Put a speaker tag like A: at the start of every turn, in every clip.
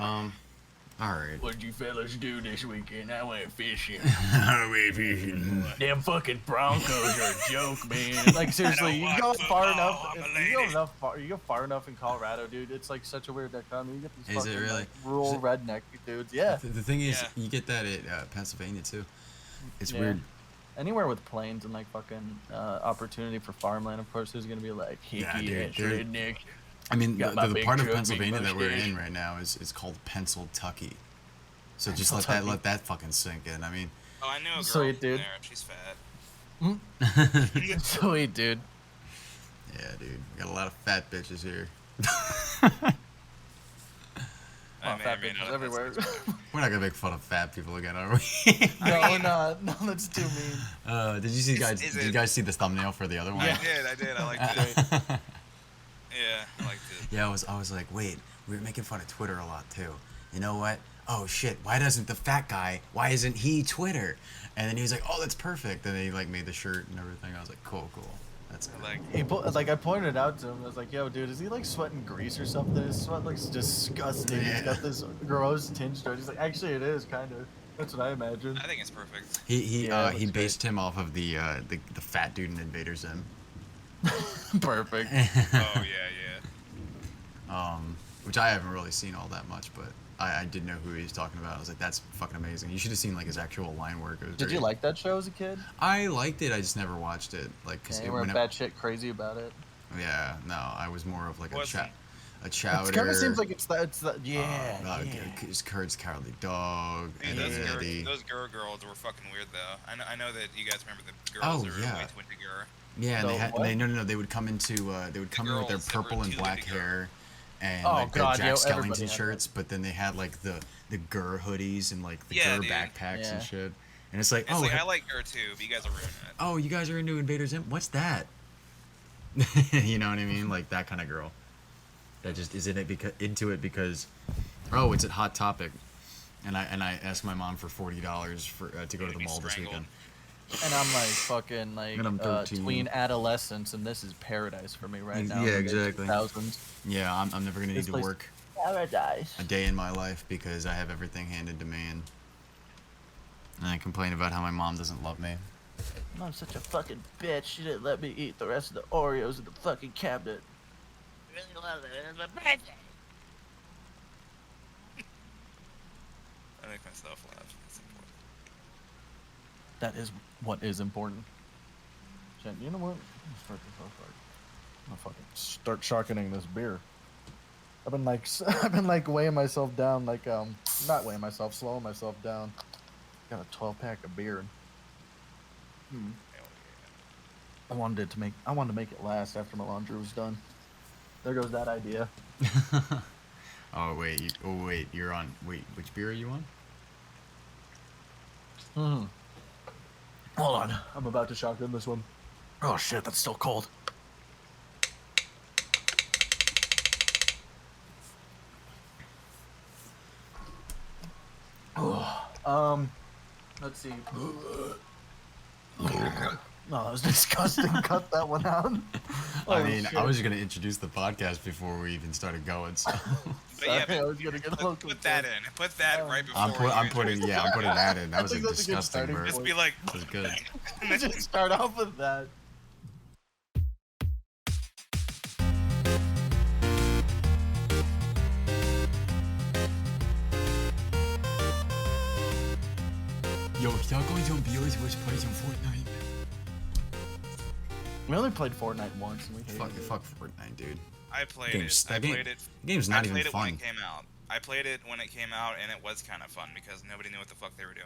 A: Alright.
B: What'd you fellas do this weekend? I went fishing.
A: I went fishing.
B: Them fucking Broncos are a joke, man. Like seriously, you go far enough. You go far enough in Colorado, dude. It's like such a weird dichotomy. You get these
A: Is
B: fucking
A: it really?
B: like, rural redneck dudes. Yeah.
A: The thing is, you get that at Pennsylvania too. It's weird.
B: Anywhere with plains and like fucking opportunity for farmland, of course, there's gonna be like hippie ass redneck.
A: I mean, the part of Pennsylvania that we're in right now is called Pennsyltucky. So just let that fucking sink in. I mean,
C: I know a girl
B: sweet dude.
C: there. She's fat.
B: Sweet dude.
A: Yeah, dude. We got a lot of fat bitches here.
B: Fat bitches everywhere.
A: We're not gonna make fun of fat people again, are we?
B: No, we're not. No, that's too mean.
A: Did you guys see the thumbnail for the other one?
C: Yeah, I did. I liked it. Yeah, I liked it.
A: Yeah, I was like, wait, we were making fun of Twitter a lot too. You know what? Oh shit, why doesn't the fat guy, why isn't he Twitter? And then he was like, oh, that's perfect. And then he like made the shirt and everything. I was like, cool. That's good.
B: I pointed out to him. I was like, yo, dude, is he like sweating grease or something? His sweat looks disgusting.
A: Yeah.
B: He's got this gross tinge to it. He's like, actually, it is kind of. That's what I imagine.
C: I think it's perfect.
A: He based him off of the fat dude in Invader Zim.
B: Perfect.
C: Oh yeah.
A: Which I haven't really seen all that much, but I did know who he was talking about. I was like, that's fucking amazing. You should have seen like his actual line work. It was
B: Did
A: great.
B: you like that show as a kid?
A: I liked it. I just never watched it. Like, cause
B: you weren't batshit crazy about it.
A: Yeah, no, I was more of like a chowder.
B: It kind of seems like it's that.
A: It's Kurt's Cowardly Dog.
C: Dude,
A: and
C: those girls were fucking weird though. I know that you guys remember the girls that were way too into girl.
A: Yeah, and they would come in with their purple and black hair. And their Jack Skellington shirts, but then they had like the Gur hoodies and like the Gur backpacks and shit. And it's like,
C: I like Gur too, but you guys are ruining it.
A: Oh, you guys are into Invader Zim? What's that? You know what I mean? Like that kind of girl. That just is into it because it's at Hot Topic, and I asked my mom for $40 to go to the mall this weekend.
B: And I'm like fucking tween adolescence, and this is paradise for me right now.
A: Yeah, exactly.
B: Thousands.
A: Yeah, I'm never gonna need to work
B: paradise
A: a day in my life because I have everything handed to me, and I complain about how my mom doesn't love me.
B: Mom's such a fucking bitch. She didn't let me eat the rest of the Oreos in the fucking cabinet. I really love it. It's my birthday.
C: I make myself laugh. It's important.
B: That is what is important. You know what? I'm gonna fucking start sharkening this beer. I've been like weighing myself down, not weighing myself, slowing myself down. Got a 12-pack of beer. I wanted to make it last after my laundry was done. There goes that idea.
A: You're on. Wait, which beer are you on?
B: Hold on, I'm about to shotgun this one. Oh shit, that's still cold. Let's see. No, that was disgusting. Cut that one out.
A: I mean, I was gonna introduce the podcast before we even started going. So.
B: I was gonna get a little
C: put that in. Put that right before.
A: I'm putting that in. That was a disgusting burp.
C: Just be like,
A: that was good.
B: Just start off with that.
A: Yo, y'all going to viewers who play some Fortnite?
B: We only played Fortnite once and we hated it.
A: Fuck Fortnite, dude.
C: I played it. The
A: game's not even fun.
C: When it came out. I played it when it came out, and it was kind of fun because nobody knew what the fuck they were doing.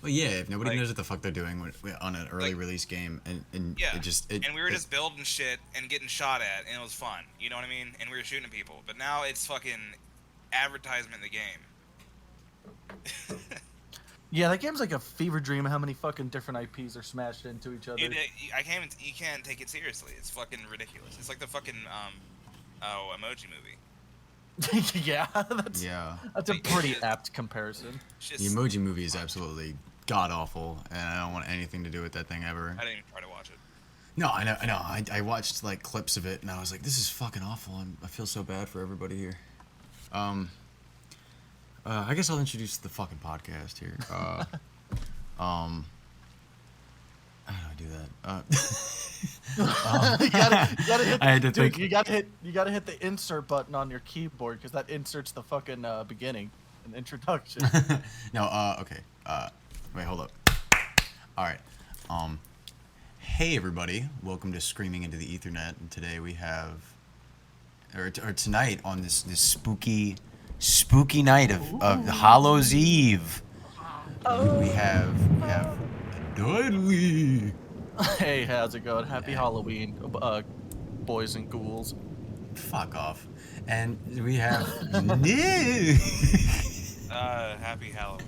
A: Well, yeah, if nobody knows what the fuck they're doing on an early release game, and we were just
C: building shit and getting shot at, and it was fun. You know what I mean? And we were shooting people. But now it's fucking advertisement in the game.
B: Yeah, that game's like a fever dream of how many fucking different IPs are smashed into each other.
C: You can't take it seriously. It's fucking ridiculous. It's like the fucking Emoji Movie.
B: Yeah, that's a pretty apt comparison.
A: The Emoji Movie is absolutely god awful, and I don't want anything to do with that thing ever.
C: I didn't even try to watch it.
A: No, I know. I watched like clips of it, and I was like, this is fucking awful. I feel so bad for everybody here. I guess I'll introduce the fucking podcast here. How do I do that?
B: You gotta hit.
A: I had to
B: dude,
A: think.
B: you gotta hit the insert button on your keyboard because that inserts the fucking beginning, an introduction.
A: No, okay. Wait, hold up. All right. Hey everybody, welcome to Screaming into the Ethernet. And today we have, or tonight on this spooky night of Hallows Eve, we have Dudley.
B: Hey, how's it going? Happy Halloween, boys and ghouls.
A: Fuck off. And we have Nick.
C: Happy Halloween.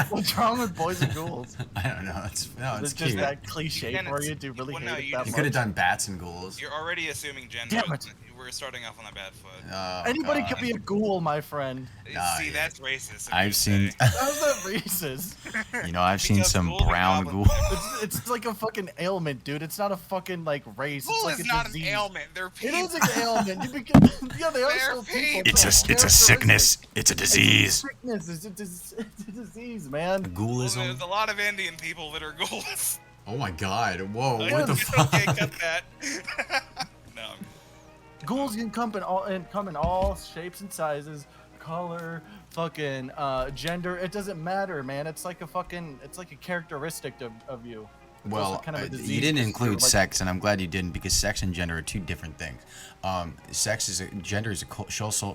B: What's wrong with boys and ghouls?
A: I don't know. It's
B: It's
A: cute.
B: just that cliche
C: You
B: for you. Do you really
C: well,
B: hate
C: no,
B: it
C: you
B: that
C: just-
A: You
B: much?
A: could have done bats and ghouls.
C: You're already assuming gender.
B: Damn it.
C: We're starting off on a bad foot.
A: Oh,
B: Anybody
A: God.
B: can be a ghoul, my friend.
A: Nah,
C: See,
A: yeah.
C: that's racist.
A: I've seen,
B: How's that racist?
A: I've seen
C: Because
A: some
C: ghouls and
A: brown
C: goblins-
A: ghouls.
B: It's like a fucking ailment, dude. It's not a fucking like race.
C: Ghoul
B: it's like
C: is
B: a
C: not
B: disease.
C: an ailment. They're
B: It
C: people.
B: is an ailment. You become, yeah, they are
C: They're
B: still people.
C: people.
A: It's a sickness. It's a disease.
B: Sickness. It's a disease, man.
C: Well,
A: Ghoulism.
C: there's a lot of Indian people that are ghouls.
A: Oh my God! Whoa!
C: Like,
A: What the
C: it's
A: fuck?
C: okay, cut that. No.
B: Ghouls can come in all shapes and sizes, color, fucking gender. It doesn't matter, man. It's like a characteristic of you. It's also
A: Well,
B: kind of a disease
A: you didn't
B: because
A: include
B: you're, like-
A: sex, and I'm glad you didn't, because sex and gender are two different things. Gender is a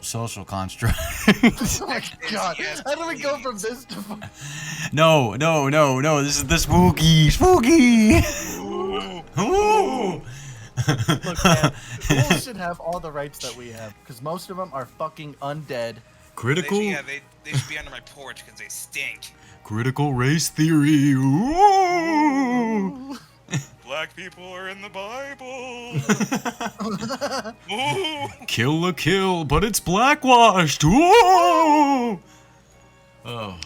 A: social construct.
B: Oh my god!
C: Yes,
B: How do we go
C: please.
B: from this to?
A: No. This is the spooky. Ooh.
B: Look, man, ghouls should have all the rights that we have, because most of them are fucking undead.
A: Critical.
C: They should be under my porch because they stink.
A: Critical race theory. Ooh.
C: Black people are in the Bible. Ooh.
A: Kill a kill, but it's blackwashed. Ooh. Oh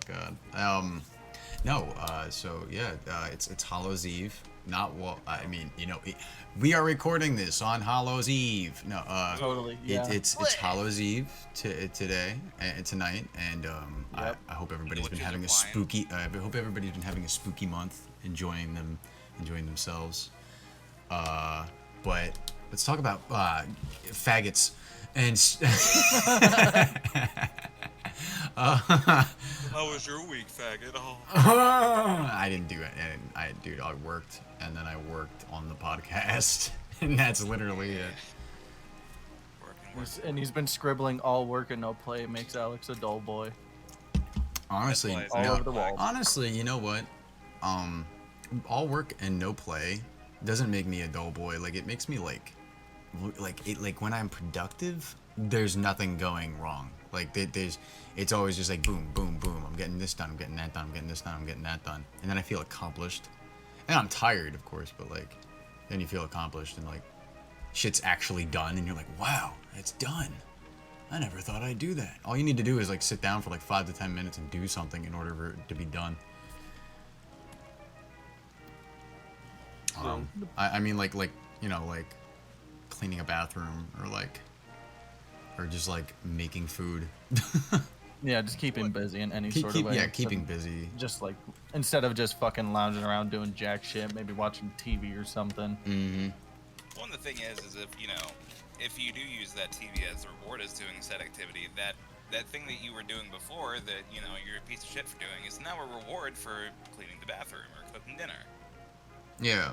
A: God. So yeah, it's Hallows Eve. Not what I mean. We are recording this on Hallows Eve. No,
B: Totally. Yeah.
A: it's Hallows Eve today and tonight, and
B: Yep.
A: I hope everybody's been
C: Witches
A: having
C: are
A: a
C: flying.
A: spooky. I hope everybody's been having a spooky month, enjoying themselves. But let's talk about faggots and.
C: How was your week, faggot? Oh.
A: I didn't do it. Dude, I worked, and then I worked on the podcast, and that's literally it.
C: Working.
B: And he's been scribbling all work and no play makes Alex a dull boy.
A: Honestly,
C: That's
B: all
A: no,
B: over the walls.
A: honestly, you know what? All work and no play doesn't make me a dull boy. Like, it makes me like when I'm productive, there's nothing going wrong. Like, it's always just like boom, boom, boom. I'm getting this done. I'm getting that done. I'm getting this done. I'm getting that done. And then I feel accomplished. And I'm tired, of course, but like, then you feel accomplished and like, shit's actually done, and you're like, wow, it's done. I never thought I'd do that. All you need to do is like sit down for like 5 to 10 minutes and do something in order for it to be done. I mean like cleaning a bathroom or just like making food.
B: Yeah, just keep him busy in any sort of way.
A: Keeping busy.
B: Just like instead of just fucking lounging around doing jack shit, maybe watching TV or something.
A: Mm-hmm.
C: One, the thing is if you do use that TV as a reward as doing said activity, that thing that you were doing before that you're a piece of shit for doing is now a reward for cleaning the bathroom or cooking dinner.
A: Yeah.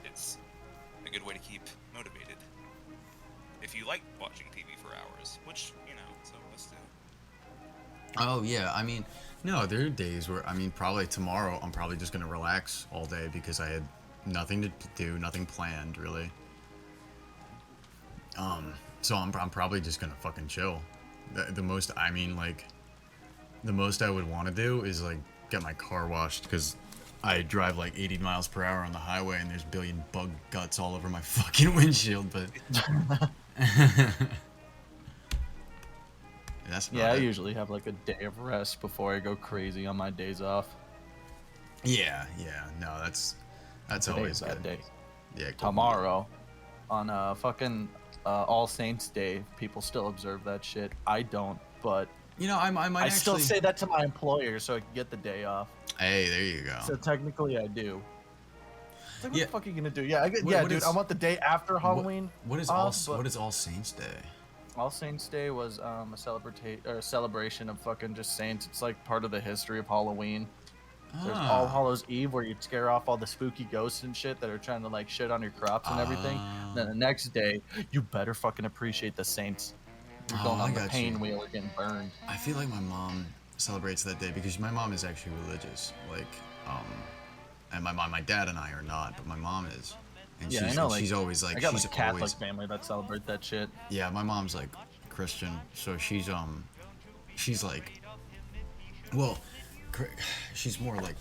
C: It's a good way to keep motivated. If you like watching TV for hours, which so let's do.
A: Oh yeah. I mean, no, there are days where probably tomorrow I'm probably just gonna relax all day because I had nothing to do, nothing planned really. So I'm probably just gonna fucking chill. The most I would want to do is like get my car washed because I drive like 80 miles per hour on the highway and there's a billion bug guts all over my fucking windshield. But that's about
B: Yeah, I
A: it.
B: usually have like a day of rest before I go crazy on my days off.
A: Yeah. No, that's always
B: Today's that
A: good.
B: day.
A: Yeah. cool.
B: Tomorrow, on All Saints Day. People still observe that shit. I don't, but
A: You know, I might
B: I
A: actually.
B: still say that to my employer so I can get the day off.
A: Hey, there you go.
B: So technically, I do. It's like, what
A: Yeah.
B: the fuck are you gonna do? Yeah,
A: What
B: dude.
A: is-
B: I want the day after Halloween.
A: What is
B: off,
A: all?
B: but
A: What is All Saints Day?
B: All Saints Day was a celebration of fucking just saints. It's like part of the history of Halloween. There's All Hallows Eve where you scare off all the spooky ghosts and shit that are trying to like shit on your crops and everything. And then the next day, you better fucking appreciate the saints. You're going
A: I
B: on the
A: got
B: pain
A: you.
B: wheel or getting burned.
A: I feel like my mom celebrates that day because my mom is actually religious. Like, and my dad and I are not, but my mom is. And
B: Yeah, I
A: she's,
B: know.
A: and
B: like,
A: she's always like,
B: I got
A: she's
B: like Catholic
A: always.
B: family that celebrate that shit.
A: Yeah, my mom's like Christian, so she's like, well, she's more like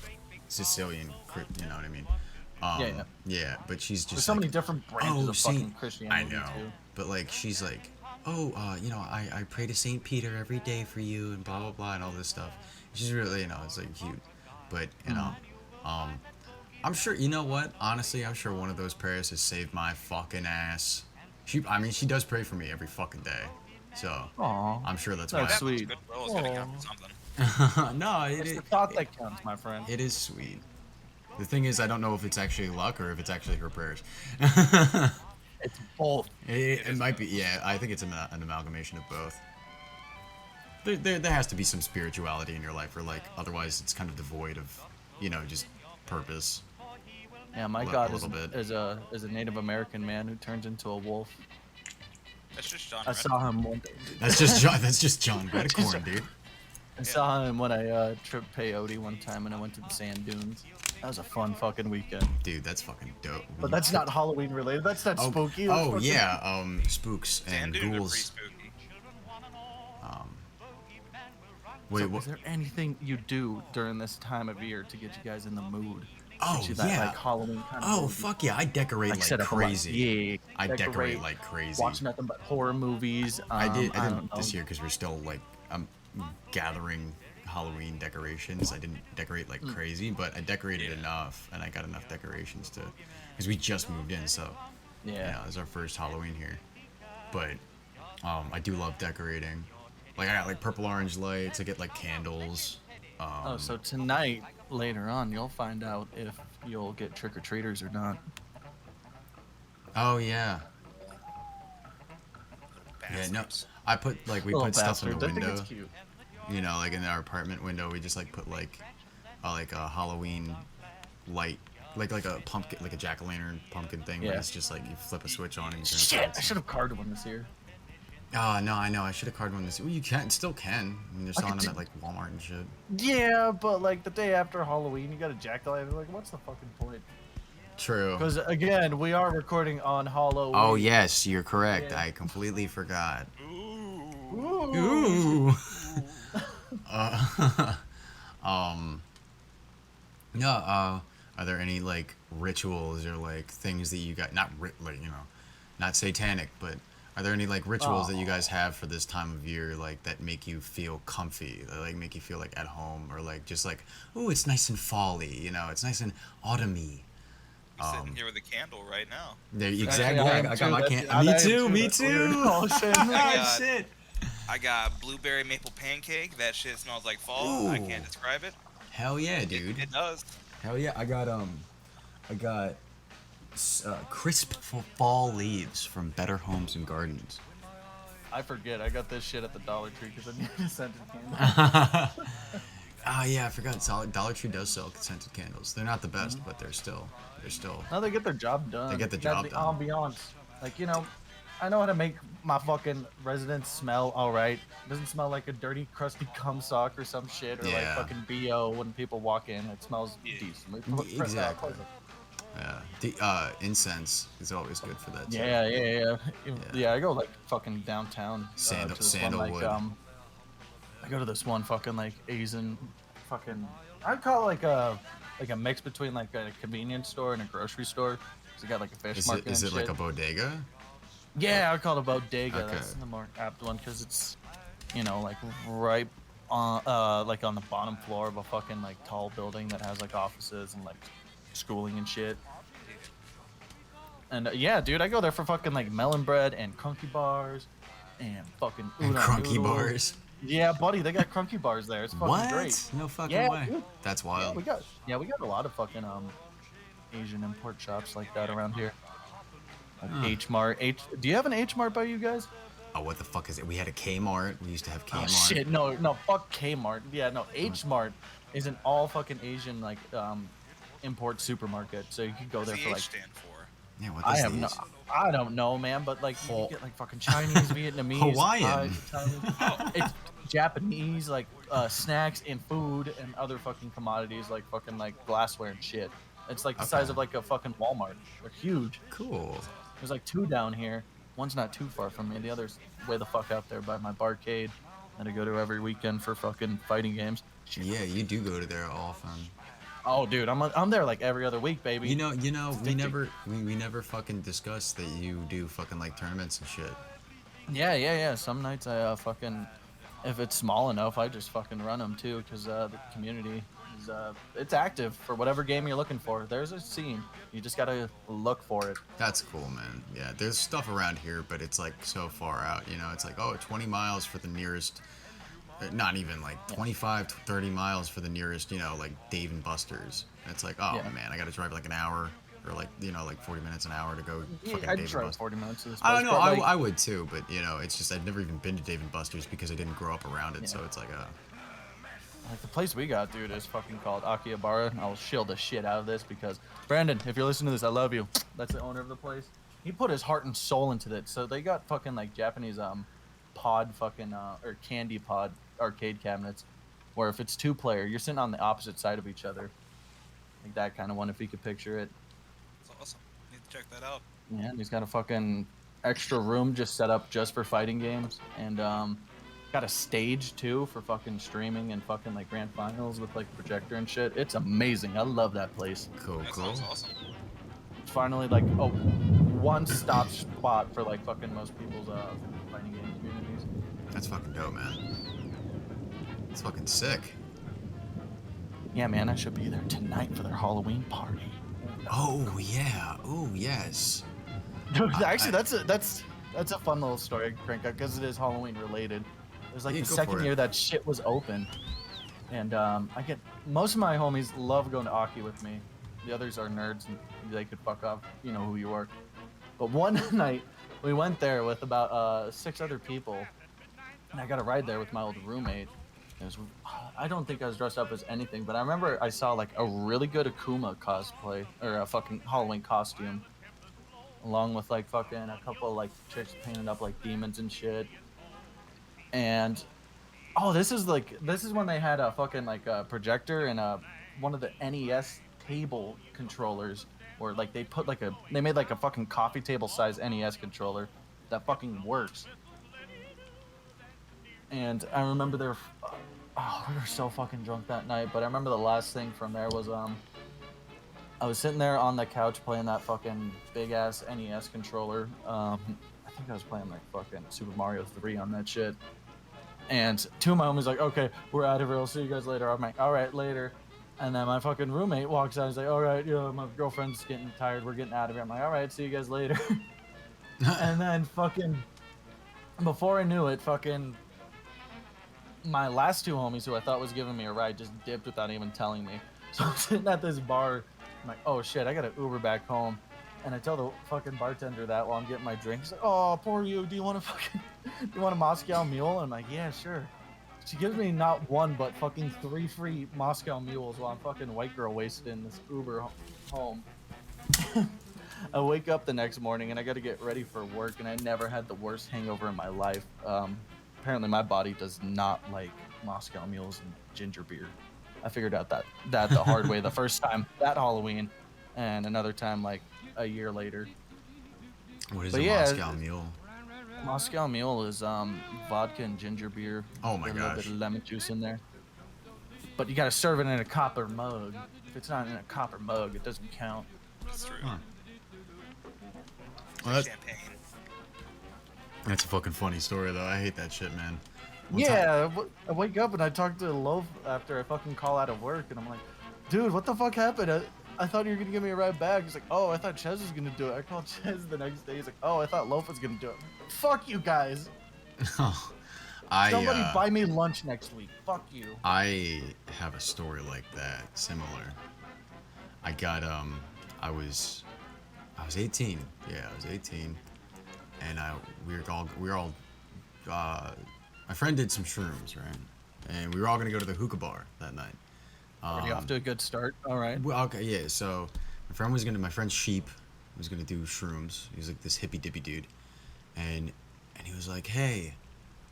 A: Sicilian, you know what I mean?
B: Yeah.
A: Yeah, but she's just
B: There's so
A: like,
B: many different branches of
A: Saint-
B: fucking Christianity
A: I know,
B: too.
A: but like she's like, you know, I pray to Saint Peter every day for you and blah blah blah and all this stuff. She's really, you know, it's like cute, but you know, I'm sure, you know what? Honestly, I'm sure one of those prayers has saved my fucking ass. I mean, she does pray for me every fucking day, so
B: Aw,
A: I'm sure that's
B: that's
A: why.
B: sweet.
C: Goodwill is gonna count for something.
A: No,
B: It's the thought that counts, my friend.
A: it is sweet. The thing is, I don't know if it's actually luck or if it's actually her prayers.
B: It's both.
A: It might be, yeah. I think it's an amalgamation of both. There has to be some spirituality in your life, or like otherwise it's kind of devoid of, you know, just purpose.
B: Yeah, my
A: A
B: God
A: little bit.
B: is a Native American man who turns into a wolf.
C: That's just John.
B: I saw him one day.
A: That's just John. That's just John Redcorn, dude.
B: I saw him when I tripped peyote one time and I went to the sand dunes. That was a fun fucking weekend.
A: Dude, that's fucking dope.
B: But that's not Halloween related. That's not spooky. That's
A: Oh
B: fucking-
A: yeah, spooks and
C: Sand dunes are pretty
A: ghouls.
C: spooky.
A: Wait,
B: So
A: what?
B: is there anything you do during this time of year to get you guys in the mood?
A: Oh
B: Get you that,
A: yeah.
B: like Halloween kind of
A: Oh
B: mood?
A: fuck yeah! I decorate like
B: set up a lot-
A: crazy.
B: yeah,
A: I decorate like crazy.
B: Watch nothing but horror movies.
A: I
B: don't
A: didn't
B: know.
A: this year because we're still like I'm gathering Halloween decorations. I didn't decorate like crazy, but I decorated enough, and I got enough decorations to, because we just moved in, so
B: Yeah.
A: it was our first Halloween here. But I do love decorating. Like I got like purple orange lights. I get like candles.
B: Oh, so tonight, later on, you'll find out if you'll get trick or treaters or not.
A: Oh yeah. Yeah, no.
C: Bastards.
A: I put like we
B: Little
A: put stuff in
B: bastards.
A: the
B: I think
A: window.
B: it's cute.
A: You know, like in our apartment window, we just like put like a Halloween light, like a pumpkin, like a jack-o'-lantern pumpkin thing. Where
B: Yeah.
A: it's just like you flip a switch on and you turn
B: Shit!
A: lights
B: I
A: on.
B: should have carded one this year.
A: Oh no, I know. I should have carded one this. Well, you still can. I mean, they're selling them at like Walmart and shit.
B: Yeah, but like the day after Halloween, you got a jack-o'-lantern. Like, what's the fucking point?
A: True.
B: Because again, we are recording on Halloween.
A: Oh yes, you're correct.
B: Yeah.
A: I completely forgot.
C: Ooh.
B: Ooh.
A: Uh, no. Are there any like rituals or like things that you got? Not like, you know, not satanic, but are there any like rituals that you guys have for this time of year, like that make you feel comfy, that like make you feel like at home, or like just like, oh, it's nice and fall-y, you know, it's nice and autumny.
C: I'm sitting here with a candle right now.
A: There,
B: Actually,
A: exactly.
B: I am
A: I
B: too.
A: got my
B: That's-
A: can.
B: I
A: Me
B: am
A: too. Me
B: That's weird.
A: too.
B: Oh shit!
C: I
A: Oh
C: got-
A: shit.
C: I got blueberry maple pancake. That shit smells like fall. I can't
A: Ooh.
C: describe it.
A: Hell yeah, dude.
C: It does.
A: Hell yeah. I got crisp fall leaves from Better Homes and Gardens.
B: I forget. I got this shit at the Dollar Tree because I need a scented candle.
A: Oh yeah, I forgot. Dollar Tree does sell scented candles. They're not the best, but they're still.
B: No, they get their job done.
A: They get the
B: Got
A: job
B: the
A: done.
B: ambiance. Like, you know, I know how to make my fucking residence smell alright. Doesn't smell like a dirty, crusty cum sock or some shit, or like
A: Yeah.
B: fucking BO when people walk in. It smells
C: Yeah.
B: decent.
A: Exactly. Yeah. The incense is always good for that. too.
B: Yeah. Yeah, I go like fucking downtown.
A: Sandal-
B: to this one,
A: sandalwood.
B: I go to this one fucking like Asian fucking. I'd call it like a mix between like a convenience store and a grocery store. It's got like a fish market.
A: Is
B: and
A: it like
B: shit.
A: a bodega?
B: Yeah, I would call it a bodega.
A: Okay.
B: That's the more apt one because it's, you know, like right on like on the bottom floor of a fucking like tall building that has like offices and like schooling and shit. And yeah, dude, I go there for fucking like melon bread and crunky bars, and fucking
A: And
B: udon
A: crunky
B: noodles.
A: bars.
B: Yeah, buddy, they got crunky bars there. It's fucking great.
A: What? No fucking
B: Yeah,
A: way.
B: dude.
A: That's
B: Yeah,
A: wild.
B: we got a lot of fucking Asian import shops like that around here. Like
A: Huh.
B: H Mart. Do you have an H Mart by you guys?
A: Oh, what the fuck is it? We had a Kmart. We used to have Kmart.
B: Oh shit, no, fuck Kmart. Yeah, no, H Mart is an all fucking Asian like import supermarket. So you could go
C: What
B: there
C: does
B: for
C: the
B: like
C: H stand for?
A: Yeah, what
B: I
A: does
B: have no,
A: these?
B: I don't know, man, but like you get like fucking Chinese, Vietnamese,
A: Hawaiian.
B: Thai, it's Japanese like snacks and food and other fucking commodities like fucking like glassware and shit. It's like the size
A: Okay.
B: of like a fucking Walmart. They're huge.
A: Cool.
B: There's like 2 down here. One's not too far from me. The other's way the fuck out there by my barcade that I go to every weekend for fucking fighting games. Shit.
A: Yeah, you do go to there often.
B: Oh, dude, I'm there like every other week, baby.
A: You know, we
B: addicting.
A: never fucking discussed that you do fucking like tournaments and shit.
B: Yeah. Some nights I fucking, if it's small enough, I just fucking run them too, because the community is it's active for whatever game you're looking for. There's a scene. You just gotta look for it.
A: That's cool, man. Yeah, there's stuff around here, but it's like so far out, you know? It's like, oh, 20 miles for the nearest, not even like 25 to 30 miles for the nearest, you know, like Dave and Buster's. And it's like, oh
B: Yeah.
A: man, I gotta drive like an hour or like, you know, like 40 minutes an hour to go
B: Yeah,
A: fucking
B: I'd
A: Dave and
B: drive
A: Buster's.
B: 40 minutes to this
A: I
B: place.
A: don't know,
B: but, like,
A: I would too, but you know, it's just I've never even been to Dave and Buster's because I didn't grow up around it,
B: Yeah.
A: so it's like
B: Like the place we got, dude, is fucking called Akihabara. I'll shield the shit out of this because Brandon, if you're listening to this, I love you. That's the owner of the place. He put his heart and soul into it. So they got fucking like Japanese pod fucking or candy pod arcade cabinets, where if it's 2-player, you're sitting on the opposite side of each other, like that kind of one. If you could picture it.
C: That's awesome. Need to check that out.
B: Yeah, and he's got a fucking extra room just set up just for fighting games, and got a stage too for fucking streaming and fucking like grand finals with like projector and shit. It's amazing. I love that place.
A: cool,
C: That
A: cool.
C: sounds awesome.
B: It's finally like a one-stop spot for like fucking most people's fighting game communities.
A: That's fucking dope, man. It's fucking sick.
B: Yeah, man, I should be there tonight for their Halloween party.
A: Oh yeah. Oh yes.
B: Dude,
A: I-
B: actually, that's a fun little story, Crank, because it is Halloween related. It was like
A: Yeah,
B: the
A: go
B: second
A: for it.
B: year that shit was open, and I get most of my homies love going to Aki with me. The others are nerds and they could fuck off, you know who you are. But one night we went there with about 6 other people, and I got a ride there with my old roommate. It was, I don't think I was dressed up as anything, but I remember I saw like a really good Akuma cosplay or a fucking Halloween costume, along with like fucking a couple of like chicks painted up like demons and shit. And oh, this is when they had a fucking like a projector and one of the NES table controllers, where like they made like a fucking coffee table size NES controller that fucking works. And I remember we were so fucking drunk that night, but I remember the last thing from there was I was sitting there on the couch playing that fucking big ass NES controller. I think I was playing like fucking Super Mario 3 on that shit. And 2 of my homies like, okay, we're out of here. I'll see you guys later. I'm like, all right, later. And then my fucking roommate walks out. He's like, all right, my girlfriend's getting tired. We're getting out of here. I'm like, all right, see you guys later. And then fucking before I knew it, fucking my last 2 homies who I thought was giving me a ride just dipped without even telling me. So I'm sitting at this bar. I'm like, oh shit, I gotta Uber back home. And I tell the fucking bartender that while I'm getting my drink. She's like, oh, poor you. Do you want a Moscow Mule? And I'm like, yeah, sure. She gives me not 1, but fucking 3 free Moscow Mules while I'm fucking white girl wasted in this Uber home. I wake up the next morning and I got to get ready for work, and I never had the worst hangover in my life. Apparently my body does not like Moscow Mules and ginger beer. I figured out that the hard way the first time that Halloween, and another time like a year later.
A: What is
B: But
A: a
B: yeah,
A: Moscow Mule?
B: Moscow Mule is vodka and ginger beer.
A: Oh my
B: with a little bit
A: gosh.
B: of lemon juice in there. But you gotta serve it in a copper mug. If it's not in a copper mug, it doesn't count.
C: That's true.
A: Huh. Well,
C: Champagne.
A: that's a fucking funny story though. I hate that shit, man. One time-
B: Yeah, I wake up and I talk to Loaf after I fucking call out of work, and I'm like, dude, what the fuck happened? I thought you were gonna give me a ride back. He's like, oh, I thought Ches was gonna do it. I called Ches the next day. He's like, oh, I thought Loaf was gonna do it. Fuck you guys. Somebody buy me lunch next week. Fuck you.
A: I have a story like that, similar. I got I was 18. Yeah, I was 18, and we were all my friend did some shrooms, right? And we were all gonna go to the hookah bar that night.
B: Are you off to a good start? All right.
A: Well, okay, yeah. So my friend Sheep was gonna do shrooms. He was like this hippy dippy dude, and he was like, hey,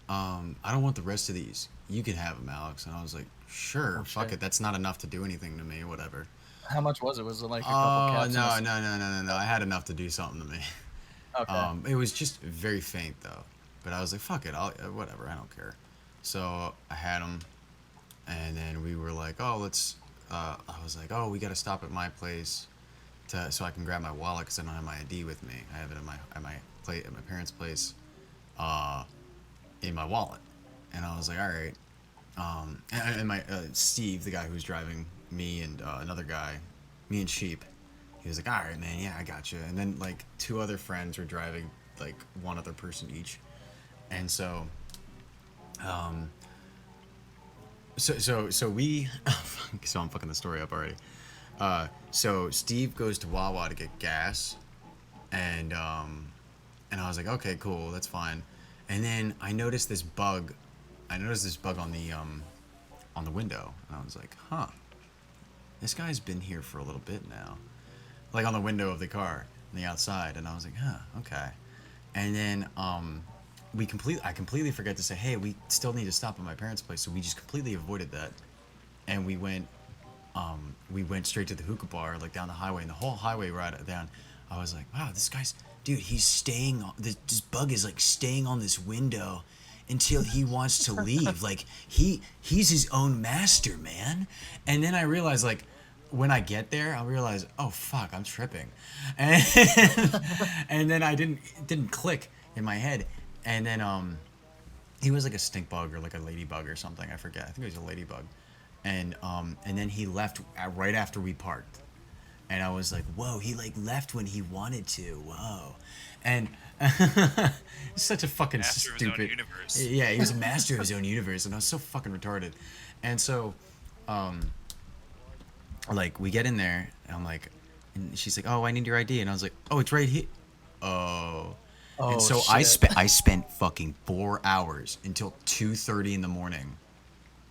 A: I don't want the rest of these. You can have them, Alex. And I was like, sure, fuck
B: shit.
A: it. That's not enough to do anything to me, whatever.
B: How much was it? Was it like a couple caps?
A: No. I had enough to do something to me.
B: Okay.
A: It was just very faint though. But I was like, fuck it, whatever, I don't care. So I had them, and then we were like, oh, let's. I was like, oh, we got to stop at my place, so I can grab my wallet because I don't have my ID with me. I have it at my parents' place, in my wallet. And I was like, all right. And my Steve, the guy who was driving me and another guy, me and Sheep, he was like, all right, man, yeah, I got you. And then like 2 other friends were driving, like 1 other person each. And so, so we, so I'm fucking the story up already. So Steve goes to Wawa to get gas, and I was like, okay, cool, that's fine. And then I noticed this bug. on the window, and I was like, huh, this guy's been here for a little bit now, like on the window of the car, on the outside. And I was like, huh, okay. And then I completely forgot to say, hey, we still need to stop at my parents' place, so we just completely avoided that, and we went straight to the hookah bar, like down the highway, and the whole highway ride down, I was like, wow, this guy's, dude, he's staying, this bug is like staying on this window until he wants to leave. Like he's his own master, man. And then I realized, like, when I get there, I realize, oh fuck, I'm tripping, and and then it didn't click in my head. And then he was like a stink bug or like a ladybug or something. I forget. I think it was a ladybug. And then he left right after we parked. And I was like, whoa, he like left when he wanted to. Whoa. And it's such a fucking
C: Master
A: stupid.
C: of his own universe.
A: Yeah, he was a master of his own universe, and I was so fucking retarded. And so, like, we get in there, and I'm like, and she's like, oh, I need your ID. And I was like, oh, it's right here. Oh. And so
B: shit.
A: I spent fucking 4 hours until 2:30 in the morning,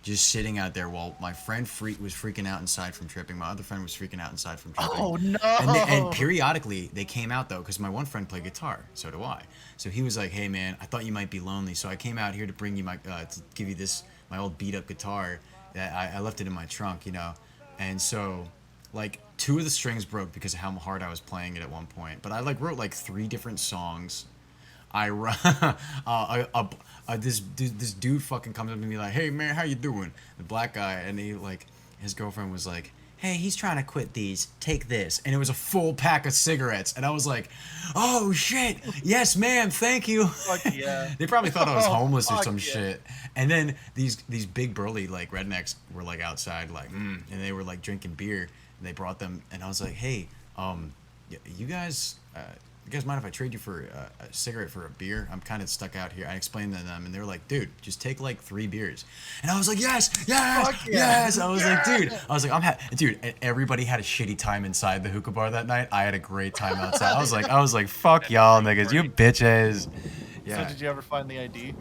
A: just sitting out there while my friend was freaking out inside from tripping. My other friend was freaking out inside from tripping.
B: Oh no!
A: And periodically they came out though, because my one friend played guitar, so do I. So he was like, "Hey man, I thought you might be lonely, so I came out here to bring you to give you my old beat up guitar that I left it in my trunk, you know." And so, like, 2 of the strings broke because of how hard I was playing it at one point. But I like wrote like 3 different songs. This dude fucking comes up to me like, hey man, how you doing? The black guy, and he like, his girlfriend was like, hey, he's trying to quit these, take this. And it was a full pack of cigarettes, and I was like, oh shit, yes ma'am, thank you.
B: Fuck yeah.
A: They probably thought I was homeless or
B: Fuck
A: some
B: yeah.
A: shit. And then these big burly like rednecks were like outside like, and they were like drinking beer, and they brought them, and I was like, hey, you guys mind if I trade you for a cigarette for a beer? I'm kind of stuck out here. I explained to them, and they were like, dude, just take like 3 beers. And I was like, yes.
B: Fuck yeah.
A: Yes. I was like, dude. I was like, dude. And everybody had a shitty time inside the hookah bar that night. I had a great time outside. I was like, fuck y'all niggas, you bitches. Yeah.
B: So did you ever find the ID?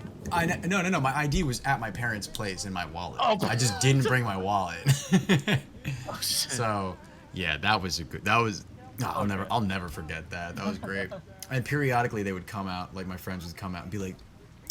A: No. My ID was at my parents' place in my wallet.
B: Oh.
A: I just didn't bring my wallet.
B: Oh shit.
A: So yeah, that was. No, I'll never forget that. That was great. And periodically they would come out, like my friends would come out and be like,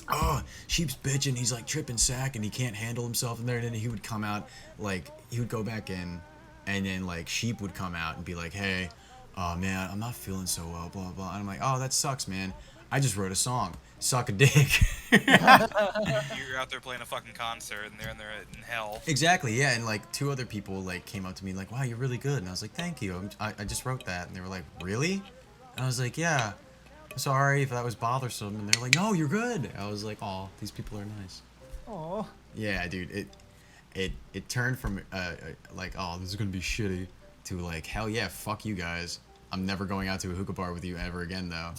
A: oh, Sheep's bitching, he's like tripping sack and he can't handle himself in there. And then he would come out, like, he would go back in, and then like Sheep would come out and be like, hey, man, I'm not feeling so well, blah, blah. And I'm like, oh, that sucks, man. I just wrote a song. Suck a dick.
C: You're out there playing a fucking concert, and they're in hell.
A: Exactly, yeah. And like 2 other people like came up to me like, wow, you're really good. And I was like, thank you. I just wrote that. And they were like, really? And I was like, yeah. Sorry if that was bothersome. And they're like, no, you're good. I was like, oh, these people are nice.
B: Aw.
A: Yeah, dude. It turned from like, oh, this is gonna be shitty, to like, hell yeah, fuck you guys. I'm never going out to a hookah bar with you ever again, though.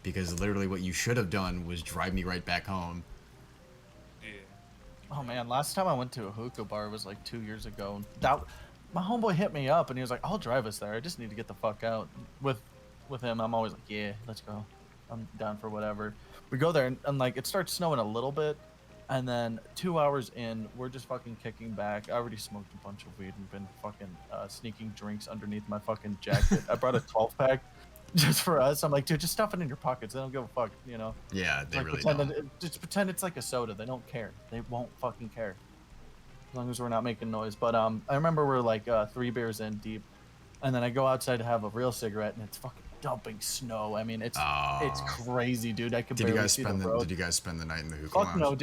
A: Because literally what you should have done was drive me right back home.
C: Yeah.
B: Oh man, last time I went to a hookah bar was like 2 years ago. That my homeboy hit me up and he was like, "I'll drive us there. I just need to get the fuck out." With him, I'm always like, "Yeah, let's go. I'm down for whatever." We go there and like it starts snowing a little bit, and then 2 hours in, we're just fucking kicking back. I already smoked a bunch of weed and been fucking sneaking drinks underneath my fucking jacket. I brought a 12-pack just for us. I'm like, dude, just stuff it in your pockets. They don't give a fuck, you know.
A: Yeah, they
B: Like,
A: really
B: pretend
A: don't.
B: just pretend it's like a soda. They don't care. They won't fucking care as long as we're not making noise. But I remember we're like 3 beers in deep, and then I go outside to have a real cigarette, and it's fucking dumping snow. I mean, it's
A: Oh.
B: crazy, dude. I could
A: Did you
B: barely
A: guys
B: see
A: spend
B: the
A: the
B: road.
A: Did you guys spend the night in the hookah
B: Fuck
A: lounge?
B: no,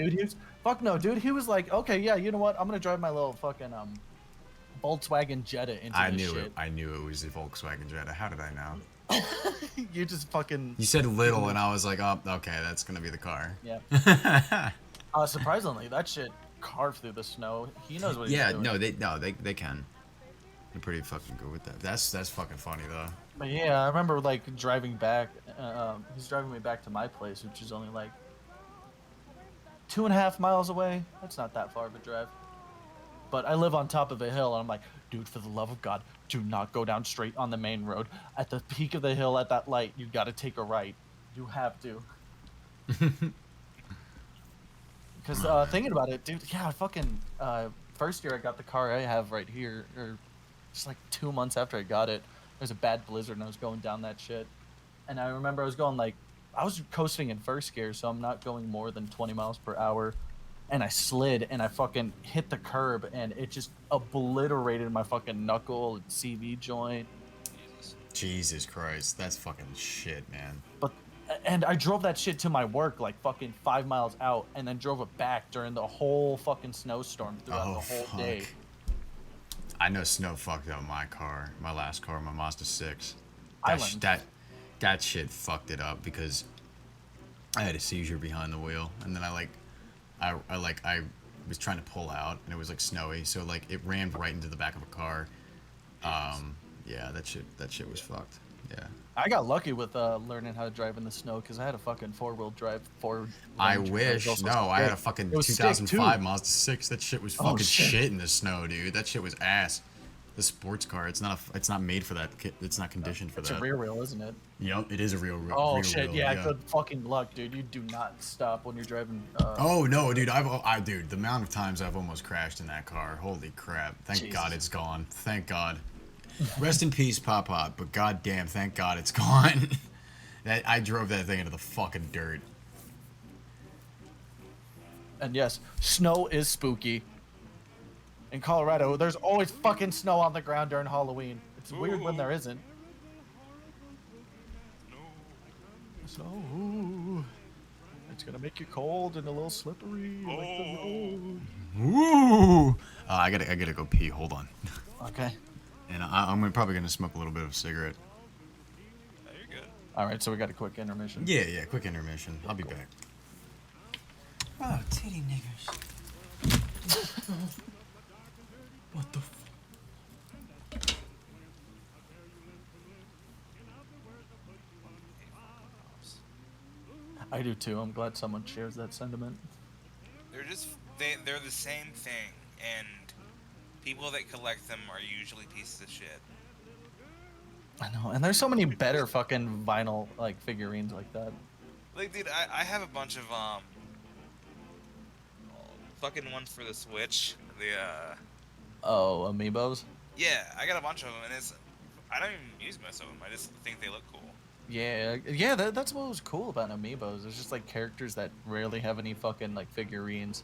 B: dude. He was like, okay, yeah, you know what? I'm gonna drive my little fucking Volkswagen Jetta into
A: I
B: this
A: knew
B: shit.
A: it. I knew it was a Volkswagen Jetta. How did I know?
B: You just fucking
A: You said little, and I was like, oh, okay, that's gonna be the car.
B: yeah. Surprisingly, that shit carved through the snow. He knows what he's
A: Yeah,
B: doing.
A: no, they can. They're pretty fucking good with that. That's fucking funny though.
B: But yeah, I remember like driving back. He's driving me back to my place, which is only like 2.5 miles away. That's not that far of a drive. But I live on top of a hill, and I'm like, dude, for the love of God, do not go down straight on the main road. At the peak of the hill, at that light, you got to take a right. You have to. Because thinking about it, dude, yeah, fucking first year I got the car I have right here, or just like 2 months after I got it, there was a bad blizzard and I was going down that shit. And I remember I was going like, I was coasting in first gear, so I'm not going more than 20 miles per hour. And I slid and I fucking hit the curb and it just obliterated my fucking knuckle and CV joint.
C: Jesus.
A: Jesus Christ, that's fucking shit, man.
B: And I drove that shit to my work like fucking 5 miles out and then drove it back during the whole fucking snowstorm throughout the whole day.
A: I know snow fucked up my car, my last car, my Mazda 6.
B: Island.
A: That shit fucked it up because I had a seizure behind the wheel, and then I was trying to pull out, and it was like snowy, so like it rammed right into the back of a car. Yeah, that shit was fucked. Yeah.
B: I got lucky with learning how to drive in the snow because I had a fucking 4-wheel drive Ford.
A: I
B: Ranger that
A: wish.
B: was also
A: No, I had a
B: stick.
A: fucking
B: It was stick,
A: 2005
B: too.
A: Mazda 6. That shit was
B: Oh,
A: fucking
B: shit.
A: shit in the snow, dude. That shit was ass. The sports car, it's not made for that. It's not conditioned for
B: It's
A: that.
B: a rear wheel, isn't it?
A: Yep, it is a real
B: Oh
A: rear
B: shit!
A: wheel,
B: Yeah, good fucking luck, dude. You do not stop when you're driving.
A: Oh no, dude! Dude, the amount of times I've almost crashed in that car. Holy crap! Thank God
B: Jesus.
A: it's gone. Thank God. Rest in peace, Pop Pop. But goddamn, thank God it's gone. That I drove that thing into the fucking dirt.
B: And yes, snow is spooky. In Colorado, there's always fucking snow on the ground during Halloween. It's weird when there isn't. Snow. It's gonna make you cold and a little slippery. Like the road.
A: Woo! I gotta go pee. Hold on.
B: Okay.
A: And I'm probably gonna smoke a little bit of a cigarette.
C: Oh, you're good.
B: All right, so we got a quick intermission.
A: Yeah. Quick intermission. I'll be back. Oh, titty niggers. What the?
B: I do too. I'm glad someone shares that sentiment.
C: They're the same thing, and people that collect them are usually pieces of shit.
B: I know, and there's so many better fucking vinyl like figurines like that.
C: Like, dude, I have a bunch of fucking ones for the Switch.
B: Oh, amiibos.
C: Yeah, I got a bunch of them, and I don't even use most of them. I just think they look cool.
B: Yeah. That's what was cool about amiibos. It's just like characters that rarely have any fucking like figurines,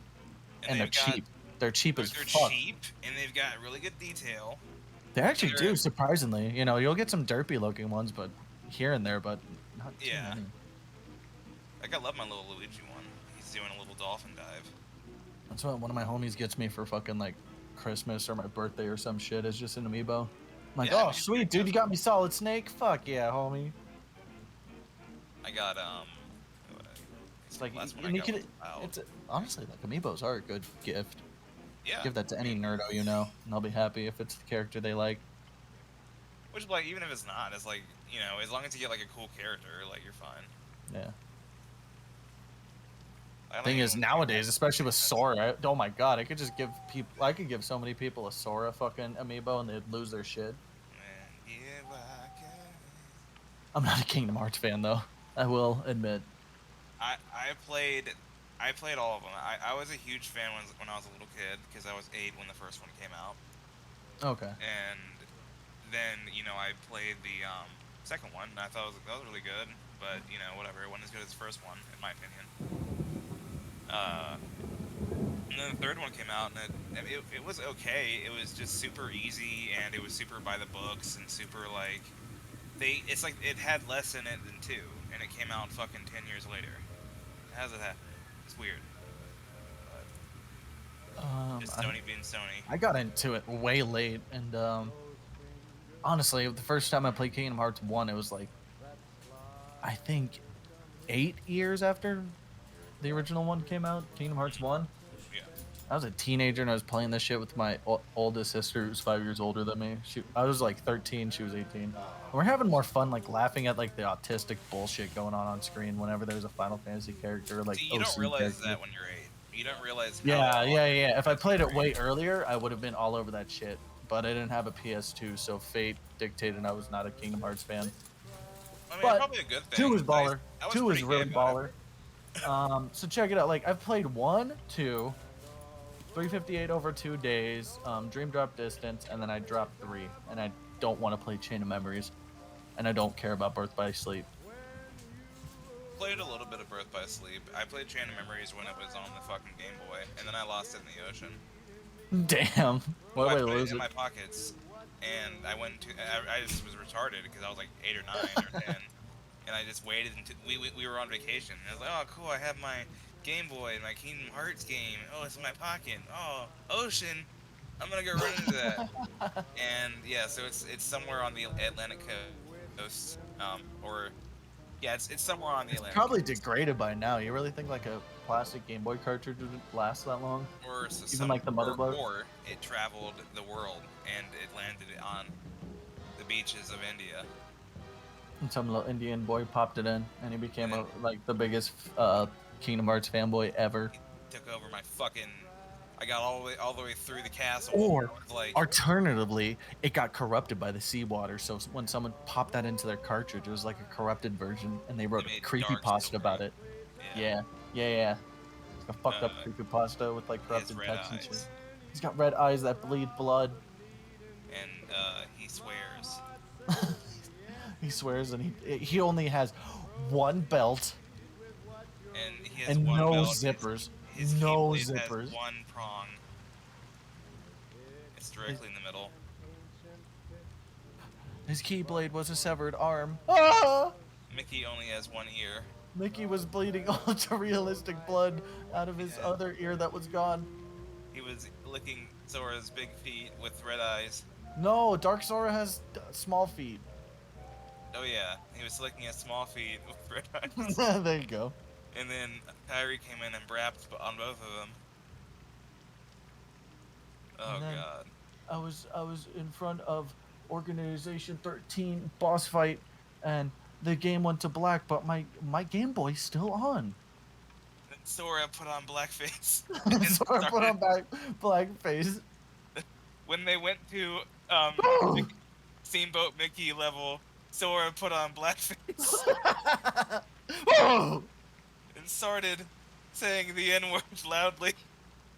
B: and they're
C: they've got-
B: cheap. They're cheap as
C: They're
B: fuck.
C: cheap, and they've got really good detail.
B: They actually
C: they're-
B: do, surprisingly. You know, you'll get some derpy looking ones, but here and there, but not too
C: Yeah.
B: many.
C: Like, I love my little Luigi one. He's doing a little dolphin dive.
B: That's what one of my homies gets me for fucking like Christmas or my birthday or some shit. Is just an amiibo. I'm like,
C: Yeah, I
B: oh
C: mean,
B: sweet, dude, you got me Solid Snake. Fuck yeah, homie.
C: I got
B: It's like,
C: last one
B: and
C: I
B: you
C: got
B: could.
C: was Wild.
B: It's honestly like amiibos are a good gift.
C: Yeah.
B: Give that to any nerdo you know, and they'll be happy if it's the character they like.
C: Which, like, even if it's not, it's like, you know, as long as you get, like, a cool character, like, you're fine.
B: Yeah.
C: I don't
B: Thing
C: even
B: is,
C: think
B: nowadays,
C: that's-
B: especially with Sora, oh my god, I could just give people, I could give so many people a Sora fucking amiibo and they'd lose their shit.
C: And here I go.
B: I'm not a Kingdom Hearts fan though. I will admit.
C: I played all of them. I was a huge fan when I was a little kid because I was 8 when the first one came out,
B: Okay.
C: and then you know I played the second one and I thought that was really good, but you know whatever, it wasn't as good as the first one in my opinion. And then the third one came out and it was okay. It was just super easy and it was super by the books and super like it's like it had less in it than 2 and it came out fucking 10 years later. How does it happen? It's weird. Just Sony being Sony.
B: I got into it way late, and honestly, the first time I played Kingdom Hearts 1, it was like, I think, 8 years after the original one came out, Kingdom Hearts 1.
C: Yeah.
B: I was a teenager, and I was playing this shit with my oldest sister, who's 5 years older than me. I was like 13, she was 18. And we're having more fun, like, laughing at, like, the autistic bullshit going on screen whenever there's a Final Fantasy character, like,
C: See, you
B: OC
C: don't realize
B: character.
C: that when you're 8. You don't realize.
B: Yeah. If I played it way earlier, I would have been all over that shit. But I didn't have a PS2, so fate dictated I was not a Kingdom Hearts fan.
C: I mean,
B: but
C: probably a good thing.
B: 2 was baller.
C: I was
B: 2 was
C: pretty
B: really
C: gay about
B: baller. So check it out. Like, I've played 1, 2, 358 over 2 days, Dream Drop Distance, and then I dropped 3. And I don't want to play Chain of Memories. And I don't care about Birth by Sleep.
C: Played a little bit of Birth by Sleep. I played Chain of Memories when it was on the fucking Game Boy, and then I lost it in the ocean.
B: Damn. What
C: I
B: way to
C: put it
B: lose
C: in
B: it?
C: my pockets, and I went to. I just was retarded because I was like 8 or 9 or 10, and I just waited until we were on vacation. And I was like, oh cool, I have my Game Boy and my Kingdom Hearts game. Oh, it's in my pocket. Oh, ocean. I'm gonna go run into that. And yeah, so it's somewhere on the Atlantic coast, or yeah, it's somewhere on the Atlantic.
B: Probably degraded by now. You really think like a plastic Game Boy cartridge would last that long?
C: Or
B: Even like the motherboard?
C: Or it traveled the world and it landed on the beaches of India.
B: And some little Indian boy popped it in, and he became like the biggest Kingdom Hearts fanboy ever.
C: He took over my fucking. I got all the way through the castle.
B: Or,
C: like,
B: alternatively, it got corrupted by the seawater. So when someone popped that into their cartridge, it was like a corrupted version, and they wrote a creepypasta about it. Yeah. Like a fucked up creepypasta with like corrupted text and shit. He's got red eyes that bleed blood.
C: And he swears.
B: He swears, and he only has one belt.
C: And he has
B: and
C: one
B: no
C: belt.
B: zippers.
C: His
B: no
C: keyblade
B: zippers.
C: Has one prong. It's directly in the middle.
B: His keyblade was a severed arm. Ah!
C: Mickey only has one ear.
B: Mickey was bleeding ultra realistic blood out of his other ear that was gone.
C: He was licking Sora's big feet with red eyes.
B: No, Dark Sora has small feet.
C: Oh yeah, he was licking his small feet with red eyes.
B: There you go.
C: And then Kyrie came in and brapped on both of them. Oh god.
B: I was in front of Organization 13 boss fight, and the game went to black, but my Game Boy's still on.
C: And Sora put on blackface.
B: Sora put on blackface.
C: When they went to Steamboat Mickey level, Sora put on blackface. And started saying the N-word loudly.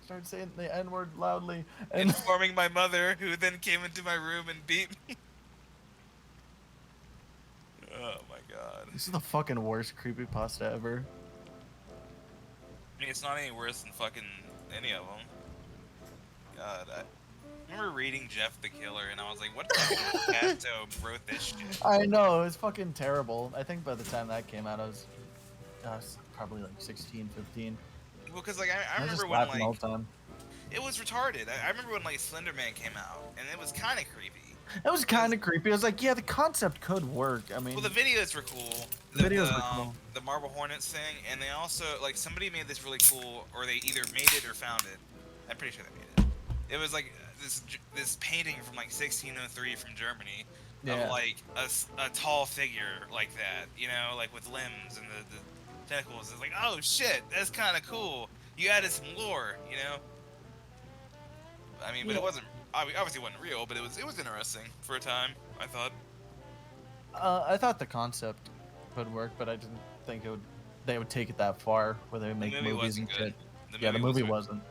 B: Started saying the N-word loudly. And
C: informing my mother, who then came into my room and beat me. Oh my god.
B: This is the fucking worst creepypasta ever.
C: I mean, it's not any worse than fucking any of them. God, I remember reading Jeff the Killer, and I was like, what fucking Casto wrote this shit?
B: I know, it was fucking terrible. I think by the time that came out, I was probably like 16, 15.
C: Well, because like I
B: was
C: remember
B: just
C: when
B: laughing all
C: like
B: the time.
C: it was retarded. I remember when like Slender Man came out, and it was kind of creepy.
B: It was kind of creepy. I was like, yeah, the concept could work. I mean,
C: Well, the videos were cool.
B: The videos were cool.
C: The Marble Hornets thing, and they also like somebody made this really cool, or they either made it or found it. I'm pretty sure they made it. It was like this painting from like 1603 from Germany, of like a tall figure like that, you know, like with limbs and the tentacles. It's like, oh shit, that's kind of cool. You added some lore, you know. I mean, but it wasn't obviously wasn't real, but it was interesting for a time. I thought.
B: I thought the concept could work, but I didn't think they would take it that far where they would make
C: movie
B: movies
C: wasn't
B: and
C: good.
B: shit. The movie wasn't.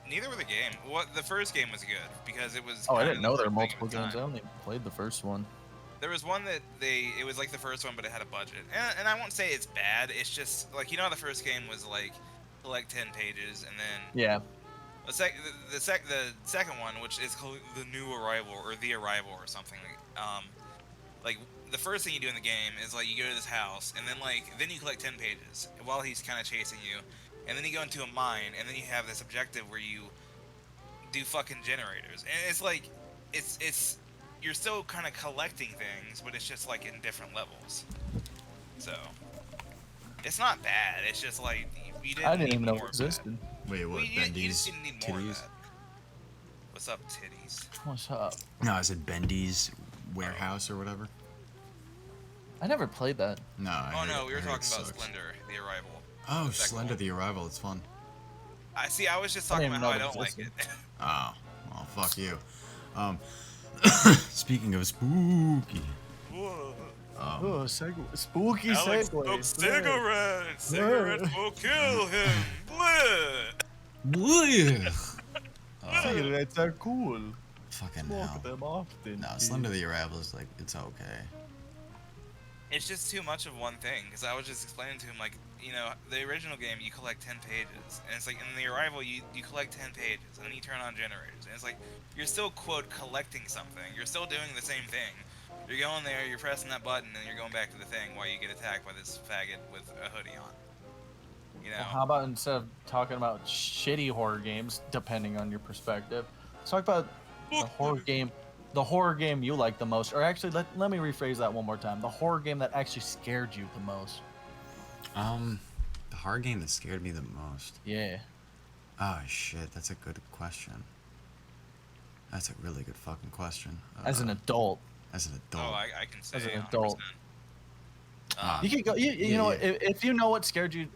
C: Neither were the game. The first game was good because it was.
B: Oh, I
C: kinda
B: didn't
C: the
B: know there were
C: first thing of
B: multiple
C: its
B: games. I
C: time.
B: only played the first one.
C: There was one that it was like the first one, but it had a budget. And I won't say it's bad. It's just like, you know, how the first game was like collect 10 pages, and then
B: Yeah.
C: the second one, which is called the New Arrival or the Arrival or something. Like the first thing you do in the game is like you go to this house, and then you collect 10 pages while he's kind of chasing you, and then you go into a mine, and then you have this objective where you do fucking generators, and it's like it's you're still kind of collecting things, but it's just like in different levels. So it's not bad. It's just like you didn't.
B: I didn't
C: need
B: even know
C: more
B: it
C: of that.
B: existed.
A: Wait, what?
C: Well, you just
A: Bendy's
C: didn't need more of
A: titties?
C: that. What's up, titties?
B: What's up?
A: No, I said Bendy's warehouse or whatever.
B: I never played that.
A: No.
C: Oh no, we were
A: I heard
C: talking
A: it
C: about
A: sucks.
C: Slender, the Arrival.
A: Oh,
C: the second
A: Slender
C: one.
A: the Arrival. It's fun.
C: I was just
B: I
C: talking
B: didn't
C: about how I
B: even know
C: don't
B: it
C: like it.
B: existed.
A: Oh, well, fuck you. Speaking of spooky,
B: Oh, spooky
C: Alex
B: segue.
C: smokes cigarettes. Cigarettes will kill him. Bleh.
A: blech.
B: Cigarettes are cool.
A: Fucking
B: Smoke
A: hell.
B: them often.
A: No,
B: kid.
A: Slender the Arrival is like, it's okay.
C: It's just too much of one thing, because I was just explaining to him, like, you know, the original game, you collect 10 pages, and it's like, in the Arrival, you collect 10 pages, and then you turn on generators, and it's like, you're still, quote, collecting something, you're still doing the same thing. You're going there, you're pressing that button, and you're going back to the thing while you get attacked by this faggot with a hoodie on. You know?
B: Well, how about instead of talking about shitty horror games, depending on your perspective, let's talk about the horror game. The horror game you like the most, or actually, let me rephrase that one more time. The horror game that actually scared you the most.
A: The horror game that scared me the most.
B: Yeah.
A: Oh shit, that's a good question. That's a really good fucking question.
B: As an adult,
A: As an adult.
C: Oh, I can say
B: As an
C: 100%.
B: adult.
A: Ah.
B: you can go. You
A: Yeah,
B: know,
A: yeah.
B: if you know what scared you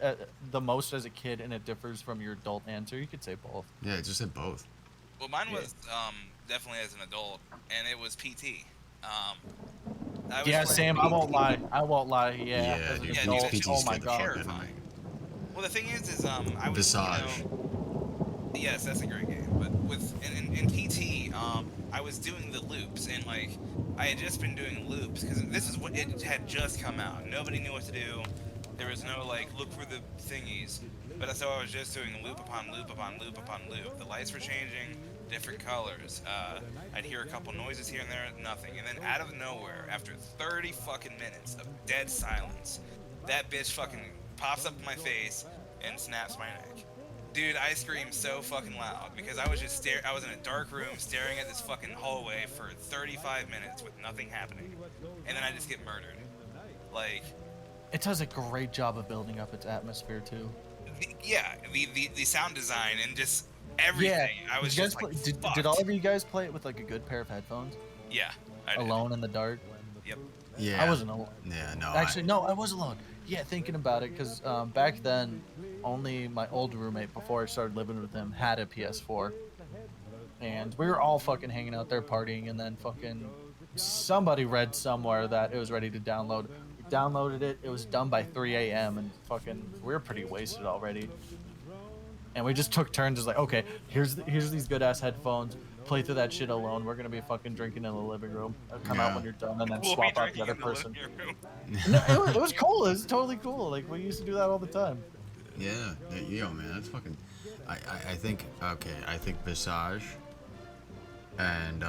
B: the most as a kid, and it differs from your adult answer, you could say both.
A: Yeah, just said both.
C: Well, mine
B: Yeah.
C: was definitely as an adult, and it was PT. I was
B: Yeah,
C: playing
B: Sam. I
C: PT.
B: won't lie. Yeah.
A: Yeah,
B: As an
A: dude,
C: Yeah,
B: adult,
C: dude,
A: PT
B: oh
A: scared
B: my
A: the
B: god.
A: fuck out of me.
C: Terrifying. Well, the thing is I was,
A: Visage.
C: you know, yes, that's a great game. But in PT, I was doing the loops, and like I had just been doing loops because this is what it had just come out. Nobody knew what to do. There was no like look for the thingies. But so I was just doing loop upon loop upon loop upon loop. The lights were changing, different colors. I'd hear a couple noises here and there, nothing. And then out of nowhere, after 30 fucking minutes of dead silence, that bitch fucking pops up in my face and snaps my neck. Dude, I screamed so fucking loud because I was just I was in a dark room staring at this fucking hallway for 35 minutes with nothing happening. And then I just get murdered. Like,
B: It does a great job of building up its atmosphere too.
C: the sound design and just everything. I was
B: Did you guys
C: just like,
B: play, did
C: fucked.
B: all of you guys play it with like a good pair of headphones?
C: Yeah, I did.
B: Alone in the dark?
C: Yep.
A: Yeah.
B: I wasn't alone.
A: Yeah, no.
B: Actually, no, I was alone. Yeah, thinking about it, because back then, only my old roommate, before I started living with him, had a PS4. And we were all fucking hanging out there partying, and then fucking somebody read somewhere that it was ready to download. We downloaded it, it was done by 3 a.m., and fucking, we were pretty wasted already. And we just took turns, just like, okay, here's these good-ass headphones. Play through that shit alone. We're gonna be fucking drinking in the living room. Come out
A: Yeah.
B: when you're done, and then
C: We'll
B: swap
C: be
B: out the
C: drinking
B: other
C: in the
B: person.
C: living room.
B: No, it was cool. It was totally cool. Like, we used to do that all the time.
A: Yeah, yo, man, that's fucking. I think I think Visage and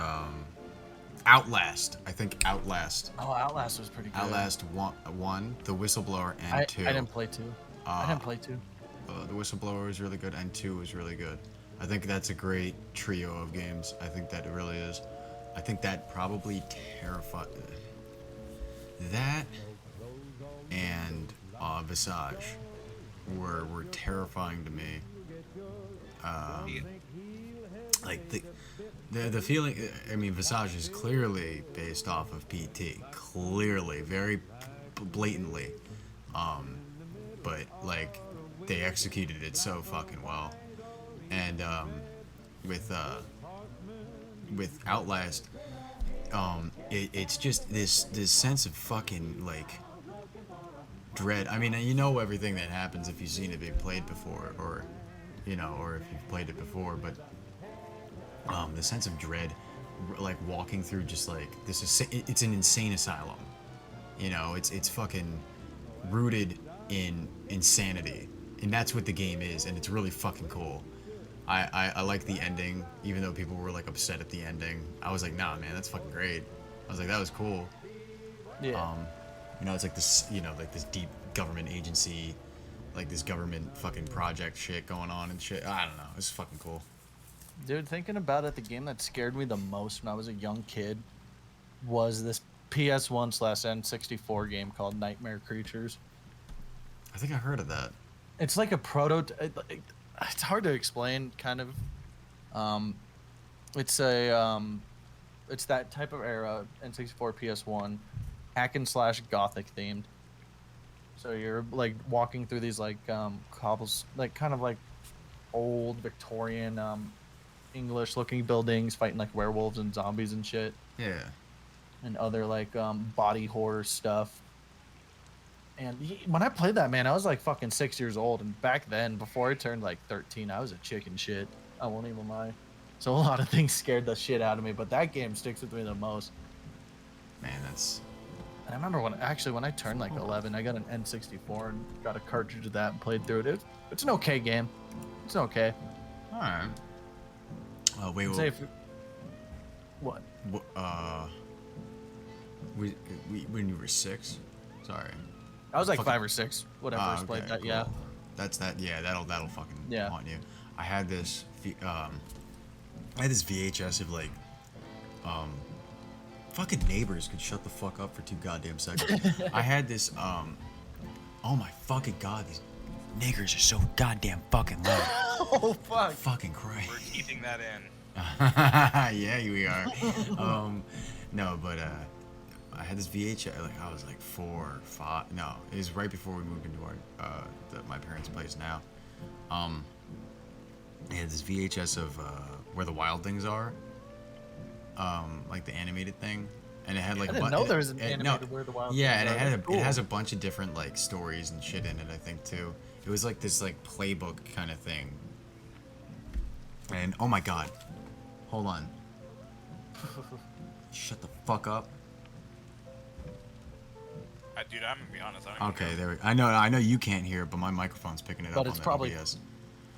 A: Outlast. I think Outlast.
B: Oh, Outlast was pretty good.
A: Outlast one, the Whistleblower, and
B: I
A: 2.
B: didn't play 2. I didn't play 2.
A: The Whistleblower was really good, and 2 was really good. I think that's a great trio of games. I think that it really is. I think that probably terrified. That and Visage were terrifying to me. Like The feeling, I mean, Visage is clearly based off of PT. Clearly, very blatantly. But, like, they executed it so fucking well. And, with Outlast, it's just this sense of fucking, like, dread. I mean, you know everything that happens if you've seen it being played before, or, you know, or if you've played it before, but the sense of dread, like walking through just like this is, it's an insane asylum, you know, it's fucking rooted in insanity, and that's what the game is, and it's really fucking cool. I like the ending, even though people were like upset at the ending. I was like, nah, man, that's fucking great. I was like, that was cool.
B: Yeah.
A: You know, it's like this, you know, like this deep government agency, like this government fucking project shit going on and shit. I don't know. It's fucking cool.
B: Dude, thinking about it, the game that scared me the most when I was a young kid was this PS1/N64 game called Nightmare Creatures.
A: I think I heard of that.
B: It's like a it's hard to explain, kind of. It's it's that type of era, N64, PS1, hack and slash gothic themed. So you're like walking through these like cobbles, like kind of like old Victorian English looking buildings, fighting like werewolves and zombies and shit,
A: Yeah.
B: and other like body horror stuff. And when I played that, man, I was like fucking 6 years old, and back then, before I turned like 13, I was a chicken shit. I won't even lie. So a lot of things scared the shit out of me, but that game sticks with me the most.
A: Man, that's...
B: And I remember when I turned like 11, I got an N64 and got a cartridge of that and played through it. It's an okay game. It's okay.
A: All right. Wait,
B: Say if, what?
A: When you were 6? Sorry.
B: I was like
A: Fucking-
B: 5 or 6 when I first played that.
A: cool.
B: Yeah.
A: That's that. Yeah, that'll fucking
B: Yeah.
A: haunt you. I had this VHS of like, fucking neighbors could shut the fuck up for 2 goddamn seconds. I had this oh my fucking god, these niggers are so goddamn fucking loud.
B: Oh fuck.
A: Fucking Christ.
C: We're keeping that in.
A: Yeah, we are. No, but I had this VHS. Like I was like 4 or 5. No, it was right before we moved into our my parents' place now. I had this VHS of Where the Wild Things Are. Like the animated thing, and it had like
B: I didn't know there was an animated Where the Wild
A: yeah,
B: Things
A: and
B: Are.
A: it
B: That's cool.
A: has a bunch of different like stories and shit in it. I think too. It was like this like playbook kind of thing. And oh my god, hold on. Shut the fuck up.
C: Dude, I'm gonna be honest. I don't
A: Okay,
C: even know.
A: there. I know you can't hear it, but my microphone's picking it
B: But
A: up
B: it's
A: on the
B: probably
A: OBS.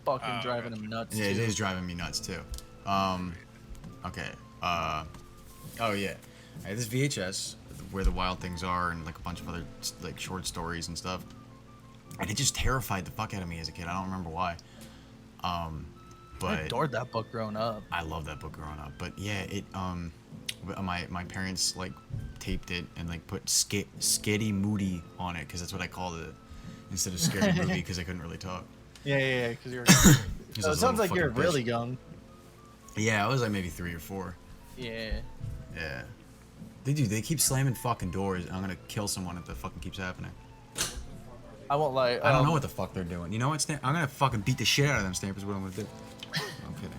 B: Fucking
C: Oh,
B: driving
C: gotcha.
B: him nuts.
A: Yeah, it
B: too.
A: is driving me nuts too. Okay. Oh yeah. I had this VHS Where the Wild Things Are and like a bunch of other like short stories and stuff, and it just terrified the fuck out of me as a kid. I don't remember why.
B: I
A: But
B: adored that book growing up.
A: I love that book growing up. But yeah, it my parents like taped it and like put Sketty Moody on it because that's what I called it instead of Scary Movie because I couldn't really talk.
B: Yeah, because you're.
A: 'Cause I
B: So
A: was
B: it
A: a
B: sounds
A: little
B: like you're
A: fucking
B: really
A: bitch.
B: young.
A: Yeah, I was like maybe 3 or 4.
B: Yeah.
A: Yeah. They keep slamming fucking doors. I'm gonna kill someone if that fucking keeps happening.
B: I won't lie.
A: I don't know what the fuck they're doing. You know what, I'm gonna fucking beat the shit out of them, Stamp, is what I'm gonna do. I'm kidding.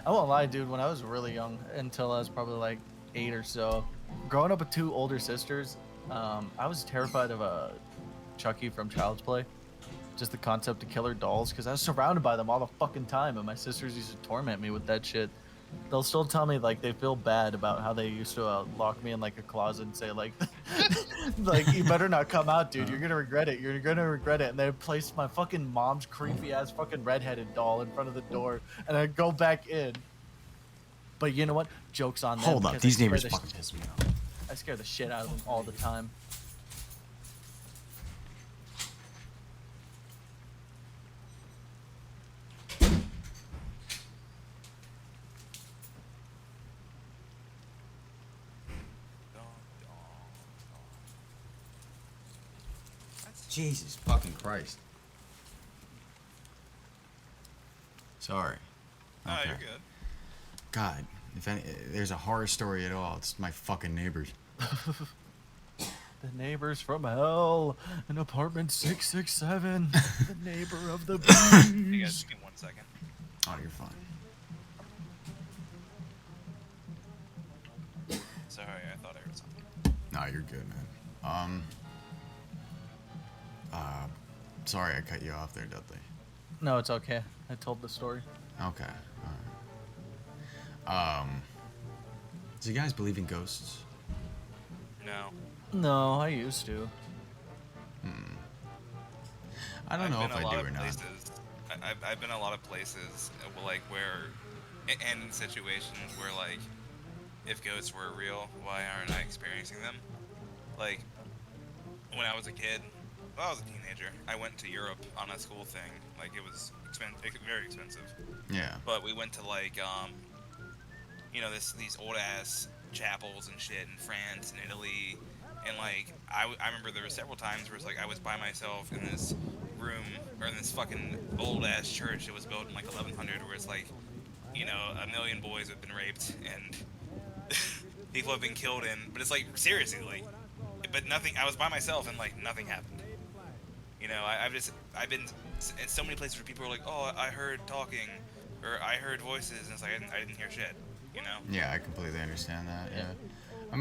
B: I won't lie, dude. When I was really young, until I was probably like 8 or so, growing up with 2 older sisters, I was terrified of Chucky from Child's Play. Just the concept of killer dolls, because I was surrounded by them all the fucking time, and my sisters used to torment me with that shit. They'll still tell me like they feel bad about how they used to lock me in like a closet and say like, like you better not come out, dude. You're gonna regret it. You're gonna regret it. And they placed my fucking mom's creepy ass fucking redheaded doll in front of the door, and I go back in. But you know what? Joke's on them.
A: Hold up,
B: because
A: these
B: I scare
A: neighbors
B: the
A: fucking piss me off.
B: I scare the shit out of them all the time.
A: Jesus fucking Christ. Sorry.
C: Oh,
A: Okay.
C: you're good.
A: God, if there's a horror story at all, it's my fucking neighbors.
B: The neighbors from hell in apartment 667. The neighbor of the
C: Hey guys,
B: bees.
C: give me 1 second.
A: Oh, you're fine.
C: Sorry, I thought I heard something.
A: No, you're good, man. Sorry I cut you off there, Dudley.
B: No, it's okay. I told the story.
A: Okay. Alright. Do you guys believe in ghosts?
C: No.
B: No, I used to.
A: I don't know
C: I've
A: if
C: been a
A: I
C: lot
A: do
C: of
A: or not.
C: places. I've been a lot of places, like where, and in situations where like, if ghosts were real, why aren't I experiencing them? Like, when I was a kid, well, I was a teenager. I went to Europe on a school thing. Like it was very expensive.
A: Yeah.
C: But we went to like, you know, these old ass chapels and shit in France and Italy, and like I remember there were several times where it's like I was by myself in this room or in this fucking old ass church that was built in like 1100, where it's like, you know, 1 million boys have been raped and people have been killed in, but it's like seriously, like, but nothing. I was by myself and like nothing happened. You know, I've been in so many places where people are like, oh, I heard talking, or I heard voices, and it's like I didn't hear shit. You know?
A: Yeah, I completely understand that. Yeah.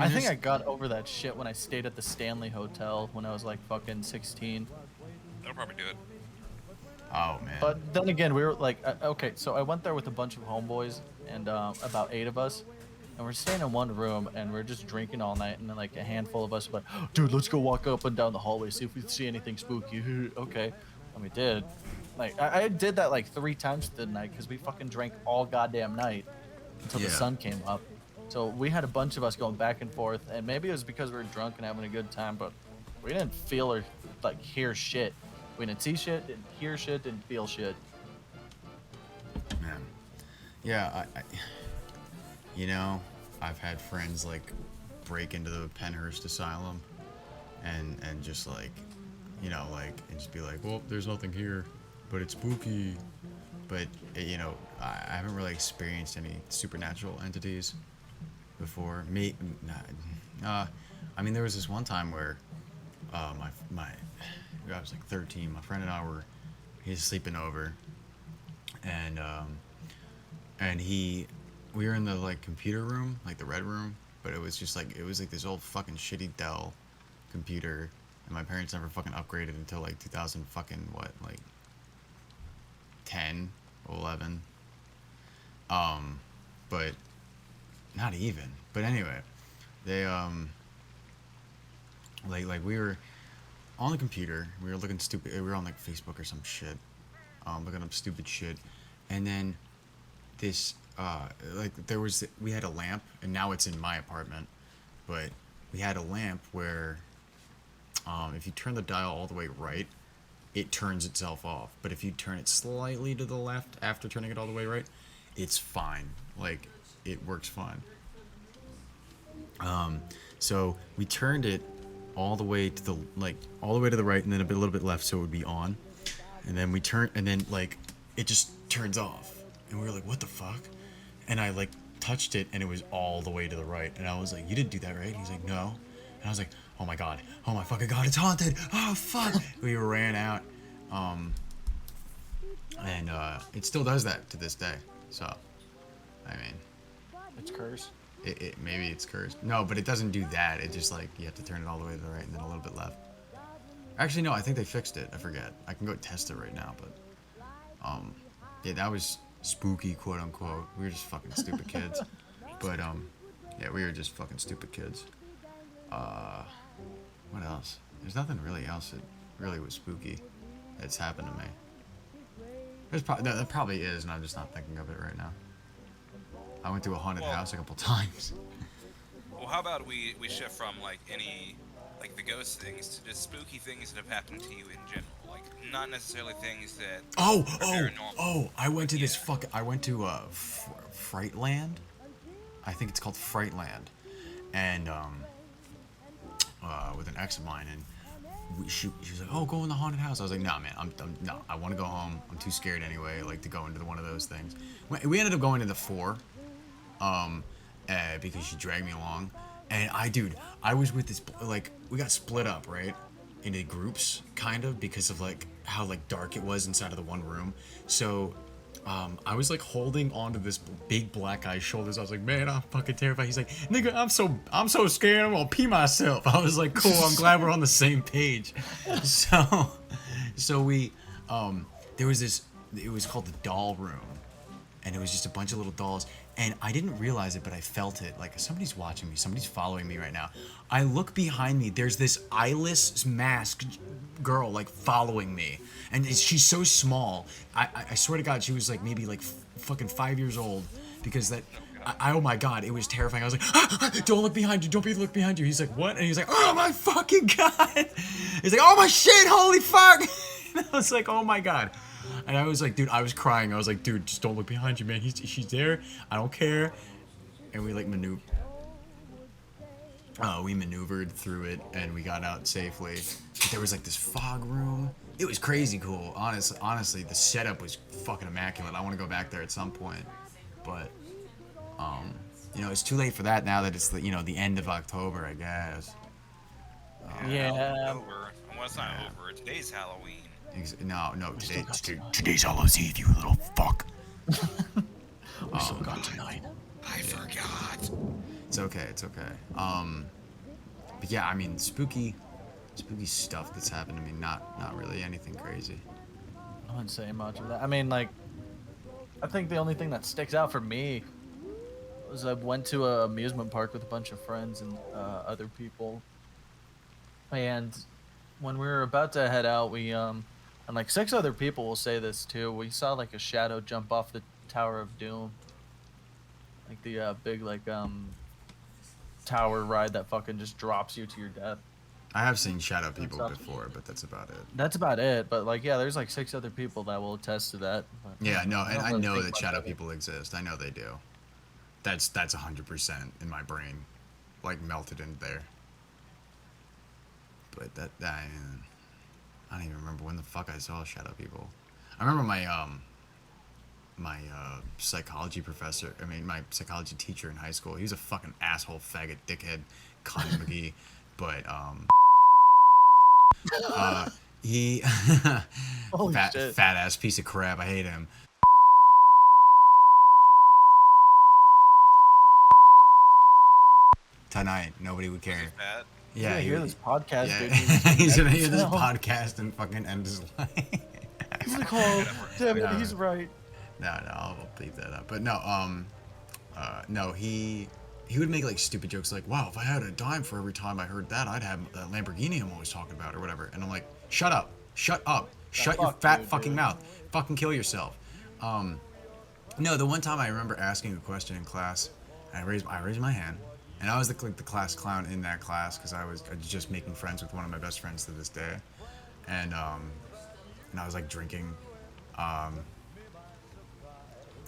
B: I think I got over that shit when I stayed at the Stanley Hotel when I was like fucking 16.
C: That'll probably do it.
A: Oh man.
B: But then again, we were like, okay, so I went there with a bunch of homeboys and about 8 of us, and we're staying in one room and we're just drinking all night, and then like a handful of us were like, dude, let's go walk up and down the hallway, see if we see anything spooky. Okay, and we did. Like I did that like 3 times the night because we fucking drank all goddamn night until the
A: Yeah.
B: sun came up. So we had a bunch of us going back and forth, and maybe it was because we were drunk and having a good time, but we didn't feel or like hear shit. We didn't see shit, didn't hear shit, didn't feel shit.
A: Man. Yeah, I you know, I've had friends like break into the Penhurst Asylum and just like, you know, like, and just be like, well, there's nothing here, but it's spooky. But you know, I haven't really experienced any supernatural entities before. I mean, there was this one time where I was like 13. My friend and I he's sleeping over, and we were in the like computer room, like the red room, but it was like this old fucking shitty Dell computer, and my parents never fucking upgraded until like 2000 fucking what, like 10, 11. But not even. But anyway, they like we were on the computer, we were looking stupid, we were on like Facebook or some shit, looking up stupid shit, and then this we had a lamp, and now it's in my apartment, but we had a lamp where if you turn the dial all the way right, it turns itself off, but if you turn it slightly to the left after turning it all the way right, it's fine. Like, it works fine. So we turned it all the way to the right, and then a little bit left, so it would be on. And then like it just turns off, and we were like, what the fuck? And I like touched it, and it was all the way to the right, and I was like, you didn't do that, right? And he's like, no. And I was like, oh my fucking god, it's haunted. Oh fuck. We ran out, and it still does that to this day. So I mean,
B: It's cursed.
A: maybe it's cursed. No, but it doesn't do that. It just like, you have to turn it all the way to the right and then a little bit left. Actually, no, I think they fixed it. I forget. I can go test it right now, but yeah, that was spooky, quote unquote. We were just fucking stupid kids. But yeah, we were just fucking stupid kids. What else? There's nothing really else that really was spooky that's happened to me. There probably is, and I'm just not thinking of it right now. I went to a haunted house a couple times.
C: Well, how about we shift from like any like the ghost things to just spooky things that have happened to you in general, like not necessarily things that are paranormal.
A: I went to I went to Frightland. I think it's called Frightland, and with an ex of mine, and she was like, oh, go in the haunted house. I was like, nah, man, no, I want to go home. I'm too scared anyway, like, to go into one of those things. We ended up going to the 4, because she dragged me along. And I was with this, like, we got split up, right? Into groups, kind of, because of, like, how, like, dark it was inside of the one room. So, I was, like, holding onto this big black guy's shoulders. I was like, man, I'm fucking terrified. He's like, nigga, I'm so scared, I'm gonna pee myself. I was like, cool, I'm glad we're on the same page. So we, there was this, it was called the doll room. And it was just a bunch of little dolls. And I didn't realize it, but I felt it. Like, somebody's watching me. Somebody's following me right now. I look behind me. There's this eyeless masked girl, like, following me. And she's so small. I swear to God, she was, like, maybe, like, fucking 5 years old. Because that... oh my God, it was terrifying. I was like, don't look behind you. Don't look behind you. He's like, what? And he's like, oh my fucking God. He's like, oh my shit, holy fuck. And I was like, oh my God. And I was like, dude, I was crying. I was like, dude, just don't look behind you, man. She's there. I don't care. And we like we maneuvered through it and we got out safely. But there was like this fog room. It was crazy cool. Honestly, the setup was fucking immaculate. I want to go back there at some point. But, it's too late for that now that it's the end of October, I guess.
B: Yeah.
C: Over. Well, it's not over. Today's Halloween.
A: No, today's Hallows Eve, you little fuck.
B: We still got tonight.
C: I forgot.
A: It's okay. But yeah, I mean, spooky stuff that's happened to me. Not really anything crazy.
B: I wouldn't say much of that. I mean, like, I think the only thing that sticks out for me was I went to an amusement park with a bunch of friends and other people, and when we were about to head out, we and like 6 other people will say this too. We saw like a shadow jump off the Tower of Doom, like the big like tower ride that fucking just drops you to your death.
A: I have seen shadow people before, but that's about it.
B: That's about it. But like, yeah, there's like 6 other people that will attest to that. But,
A: Yeah, no, and I
B: really
A: know
B: think
A: that
B: much
A: shadow
B: of it.
A: people exist. I know they do. That's 100% in my brain, like melted in there. But I don't even remember when the fuck I saw shadow people. I remember my psychology professor. I mean, my psychology teacher in high school. He was a fucking asshole, faggot, dickhead, cunt McGee. But he
B: Holy shit.
A: fat ass piece of crap. I hate him. Tonight, nobody would care.
C: Bad.
A: Yeah,
B: hear this podcast,
A: yeah.
B: dude.
A: He's gonna hear this podcast and fucking end his life.
B: He's like, oh, damn it,
A: No.
B: he's right.
A: No, I'll bleep that up. But no, he would make like stupid jokes like, wow, if I had a dime for every time I heard that, I'd have that Lamborghini I'm always talking about or whatever. And I'm like, shut up, shut your fat fucking mouth, fucking kill yourself. No, the one time I remember asking a question in class, and I raised my hand, and I was the class clown in that class because I was just making friends with one of my best friends to this day, and I was like drinking.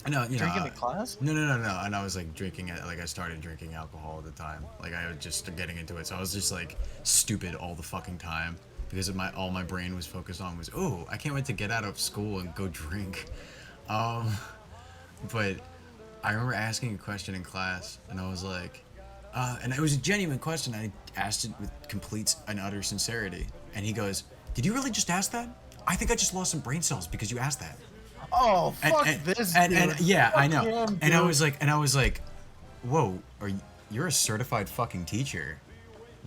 A: No,
B: Drinking in class?
A: No. And I was like drinking it. Like I started drinking alcohol at the time. Like I was just getting into it. So I was just like stupid all the fucking time because of all my brain was focused on was, oh, I can't wait to get out of school and go drink. But I remember asking a question in class, and I was like, and it was a genuine question. I asked it with complete and utter sincerity, and he goes, "Did you really just ask that? I think I just lost some brain cells because you asked that."
B: Oh, fuck this dude.
A: And yeah,
B: Fuck
A: I know.
B: him,
A: And I
B: dude.
A: was like, whoa, you're a certified fucking teacher.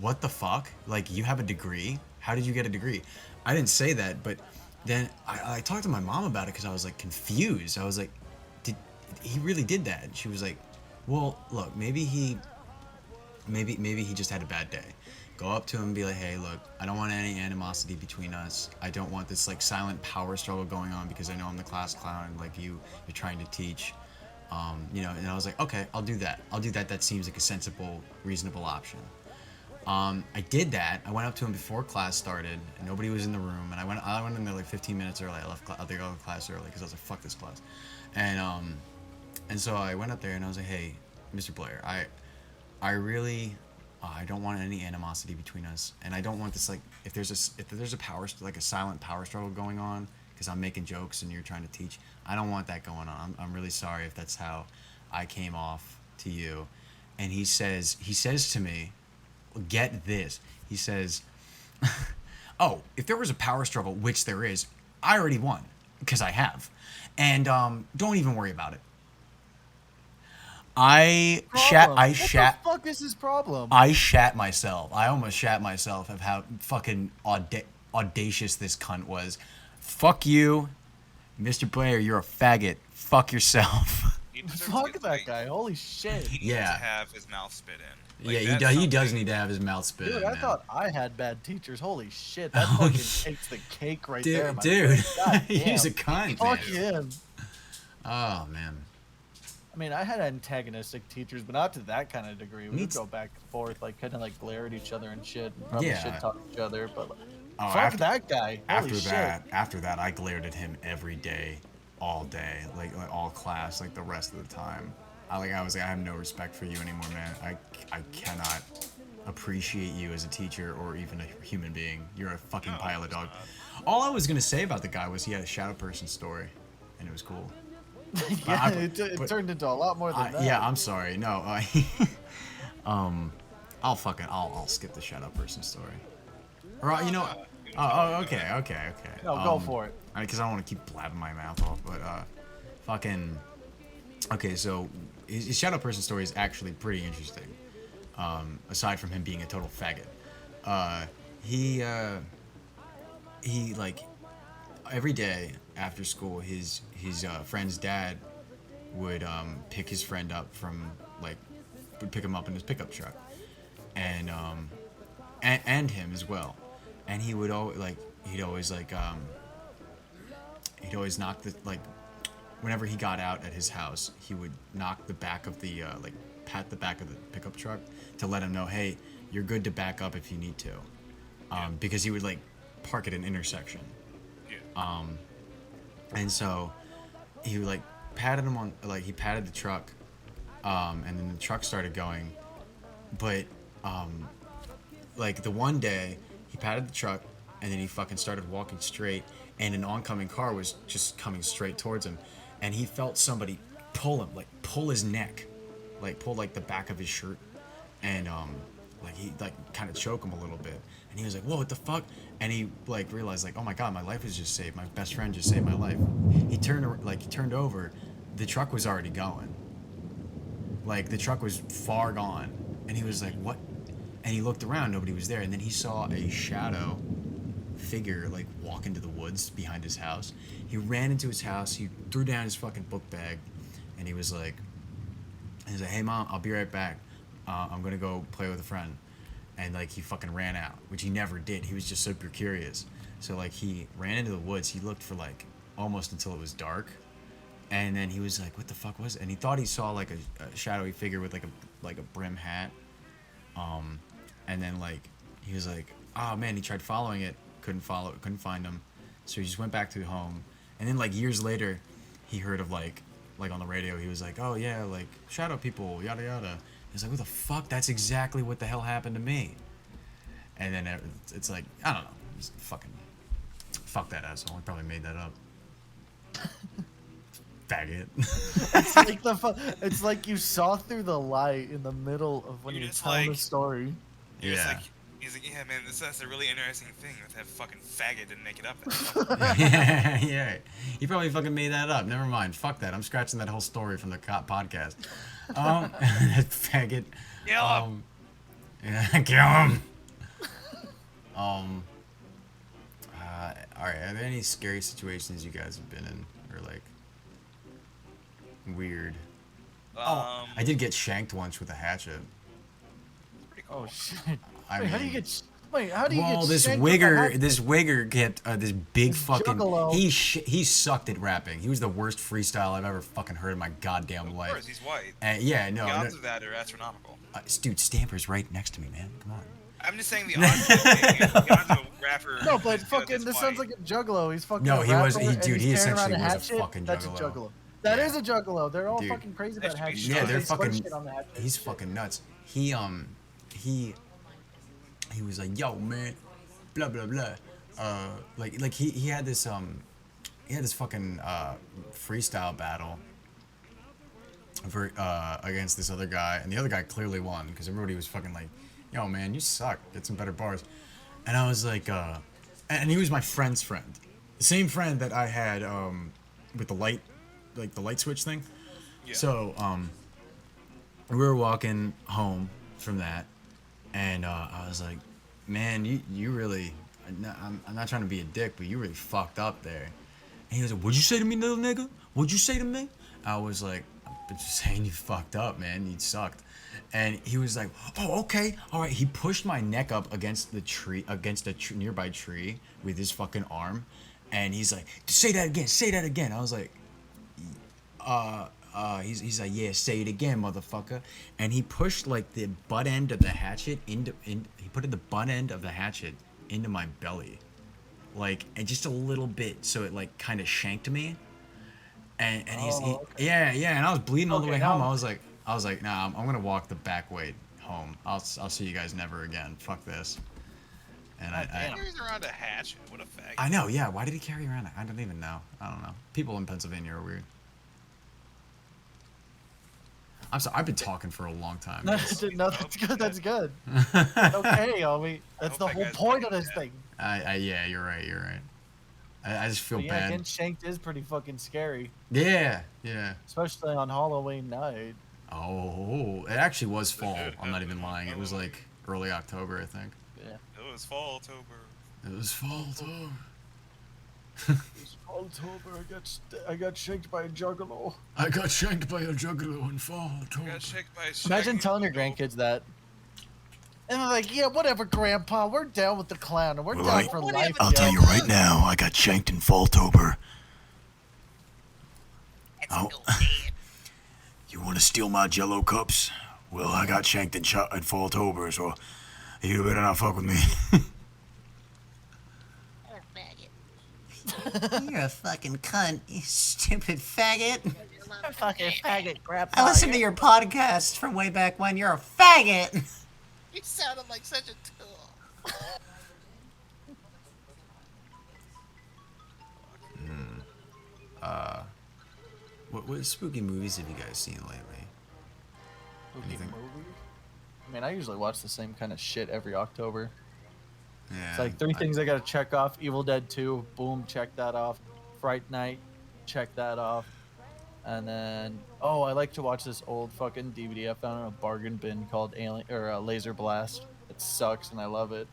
A: What the fuck? Like, you have a degree? How did you get a degree? I didn't say that, but then I talked to my mom about it because I was like confused. I was like, he really did that? And she was like, well, look, maybe he just had a bad day. Go up to him and be like, hey, look, I don't want any animosity between us. I don't want this like silent power struggle going on because I know I'm the class clown and like you're trying to teach. And I was like, okay, I'll do that. That seems like a sensible, reasonable option. I did that. I went up to him before class started, and nobody was in the room. And I went in there like 15 minutes early. I left class early because I was like, fuck this class. And so I went up there and I was like, hey, Mr. Blair, I really, I don't want any animosity between us, and I don't want this like if there's a silent power struggle going on because I'm making jokes and you're trying to teach. I don't want that going on. I'm really sorry if that's how I came off to you, and he says to me, get this. He says, "Oh, if there was a power struggle, which there is, I already won because I have, and don't even worry about it." I shat.
B: What the fuck is his problem?
A: I shat myself. I almost shat myself of how fucking audacious this cunt was. Fuck you, Mr. Blair. You're a faggot. Fuck yourself.
B: Fuck that guy. Holy shit.
C: He needs to have his mouth spit in. Like,
A: yeah, he does need to have his mouth spit in.
B: Dude, I thought I had bad teachers. Holy shit. That fucking takes the cake right there, my
A: dude.
B: friend.
A: He's a cunt.
B: Fuck him.
A: Oh, man.
B: I mean, I had antagonistic teachers, but not to that kind of degree. We would go back and forth, like, kind of like glare at each other and shit, and probably shit talk each other, but like, fuck that guy. Holy shit.
A: After that, I glared at him every day, all day, like all class, like the rest of the time. I was like, I have no respect for you anymore, man. I cannot appreciate you as a teacher or even a human being. You're a fucking pile of dog. All I was gonna say about the guy was he had a shadow person story, and it was cool.
B: Yeah, it turned into a lot more than that.
A: Yeah, I'm sorry. No, I'll skip the shadow person story. Or you know, okay.
B: No, go for it.
A: Because I don't want to keep blabbing my mouth off, but fucking. Okay, so his shadow person story is actually pretty interesting. Aside from him being a total faggot, he like every day after school, his friend's dad would pick his friend up from would pick him up in his pickup truck, and him as well, and he would always knock the whenever he got out at his house, he would knock the back of the pat the back of the pickup truck to let him know, hey, you're good to back up if you need to, because he would park at an intersection. And so he patted him on, he patted the truck, and then the truck started going. But the one day he patted the truck and then he fucking started walking straight, and an oncoming car was just coming straight towards him, and he felt somebody pull him, pull his neck, pull the back of his shirt, and he kind of choke him a little bit, and he was like, whoa, what the fuck? And he realized oh my god, my life was just saved. My best friend just saved my life. He turned over, the truck was already going. The truck was far gone, and he was like, what? And he looked around, nobody was there, and then he saw a shadow figure walk into the woods behind his house. He ran into his house, he threw down his fucking book bag, and he was like, hey mom, I'll be right back. I'm gonna go play with a friend. And he fucking ran out, which he never did. He was just super curious. So he ran into the woods. He looked for almost until it was dark, and then he was like, "What the fuck was it?" And he thought he saw a shadowy figure with a brim hat. And then he was like, "Oh man!" He tried following it, couldn't find him. So he just went back to home. And then years later, he heard of on the radio. He was like, "Oh yeah, shadow people, yada yada." He's like, what the fuck? That's exactly what the hell happened to me. And then it's I don't know. Just fuck that asshole. I probably made that up. Faggot.
B: It's like you saw through the light in the middle of when you're telling the story.
A: Yeah.
C: He's like, yeah, man, that's a really interesting thing. That fucking faggot didn't make it up there.
A: Yeah. He probably fucking made that up. Never mind. Fuck that. I'm scratching that whole story from the podcast. That faggot.
C: Kill him.
A: Yeah, kill him. All right. Are there any scary situations you guys have been in, or weird? I did get shanked once with a hatchet.
C: Pretty cool.
B: Oh shit. How do you get
A: this
B: shanked
A: wigger kept this big fucking
B: juggalo.
A: he sucked at rapping. He was the worst freestyle I've ever fucking heard in my goddamn life.
C: Of course, he's white.
A: Yeah, no.
C: The odds of that are astronomical.
A: Dude, Stamper's right next to me, man. Come on.
C: I'm just saying the odds of a rapper.
B: No, but fucking this sounds like a juggalo. He's fucking.
A: No, he was.
B: Dude,
A: He essentially was a fucking juggalo.
B: That's a juggalo. That is a juggalo. They're all fucking crazy about hatchets.
A: Yeah, they're
B: They squirt
A: fucking.
B: shit on the hatchets.
A: He's fucking nuts. He was like, yo, man, blah blah blah. He had this fucking freestyle battle against this other guy, and the other guy clearly won because everybody was fucking like, "Yo, man, you suck. Get some better bars." And I was like, and he was my friend's friend, the same friend that I had with the light, like the light switch thing.
C: Yeah.
A: So we were walking home from that, and I was like, "Man, you really." I'm not trying to be a dick, but you really fucked up there. And he was like, "What'd you say to me, little nigga? What'd you say to me?" I was like, "I'm just saying you fucked up, man. You sucked." And he was like, "Oh, okay, all right." He pushed my neck up against the tree, against a nearby tree with his fucking arm, and he's like, "Say that again. Say that again." I was like, he's like, "Yeah, say it again, motherfucker." And he pushed like the butt end of the hatchet he put the butt end of the hatchet into my belly, like, and just a little bit, so it like kind of shanked me. And
B: Okay.
A: yeah, and I was bleeding all the
B: Okay,
A: way
B: now-
A: home. I was like, nah, I'm gonna walk the back way home. I'll see you guys never again. Fuck this. And
B: God damn.
C: Carries around a hatchet. What a fag.
A: I know, yeah. Why did he carry around? I don't even know. I don't know. People in Pennsylvania are weird. I'm sorry. I've been talking for a long time.
B: No,
A: guys.
B: no, that's good. That's good. Okay, homie. That's
C: hope
B: the
C: that
B: whole
C: guy's
B: point of
C: fucking
B: this
C: dead.
B: thing.
A: Yeah, you're right. You're right. I just feel
B: But yeah,
A: bad.
B: getting shanked is pretty fucking scary,
A: Yeah.
B: especially on Halloween night.
A: Oh, it actually was fall. I'm not even lying. It was like early October, I think.
B: Yeah.
C: It was fall-tober.
A: It was fall too.
B: It's October. I got shanked by a juggalo.
A: I got shanked by a juggalo in fall too.
C: Got shanked by a
B: Imagine
C: shaggy
B: telling your
C: noodle.
B: grandkids that. And they're like, yeah, whatever, Grandpa. We're down with the clown. And we're
A: Well,
B: down
A: I-
B: for
C: What
B: life.
C: even
A: I'll
B: yo."
A: tell you right now, I got shanked in Falltober.
C: It's
A: Oh.
C: still dead.
A: You want to steal my Jello cups? Well, I got shanked in Falltober, so you better not fuck with me.
D: You're a fucking cunt, you stupid faggot.
B: Fucking faggot, Grandpa.
D: I listened to your podcast from way back when. You're a faggot.
E: You sounded like such a tool.
A: What spooky movies have you guys seen lately? Anything?
B: I mean, I usually watch the same kind of shit every October.
A: Yeah.
B: It's like three things I gotta check off. Evil Dead 2, boom, check that off. Fright Night, check that off. And then, oh, I like to watch this old fucking DVD I found in a bargain bin called Alien or Laser Blast. It sucks and I love it.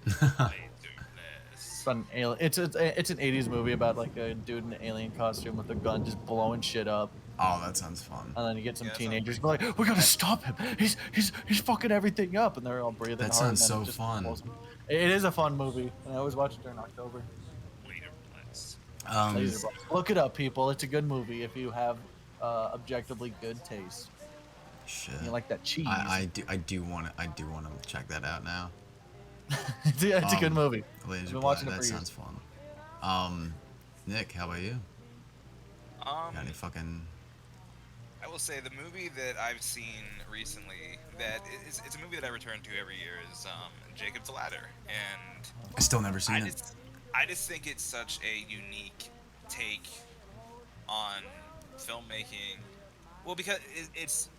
B: It's an alien. It's an '80s movie about like a dude in an alien costume with a gun just blowing shit up.
A: Oh, that sounds fun.
B: And then you get some
C: Yeah, that sounds
B: teenagers
C: pretty
B: be like, "We gotta stop him! He's fucking everything up!" And they're all breathing
A: That
B: hard.
A: sounds
B: and then
A: so
B: it just
A: fun.
B: blows them. It is a fun movie, and I always watch it during October.
C: Laser blast.
B: Laser Blast. Look it up, people. It's a good movie if you have objectively good taste.
A: Shit.
B: You like that cheese?
A: I do want to check that out now.
B: it's a good movie.
A: Laser
B: been
A: Blast.
B: watching it
A: That
B: for years.
A: sounds fun. Nick, how about you? Got any fucking?
C: I will say the movie that I've seen recently that it's a movie that I return to every year is Jacob's Ladder, and
A: I still never seen
C: I
A: it.
C: I just think it's such a unique take on filmmaking. Well, because it's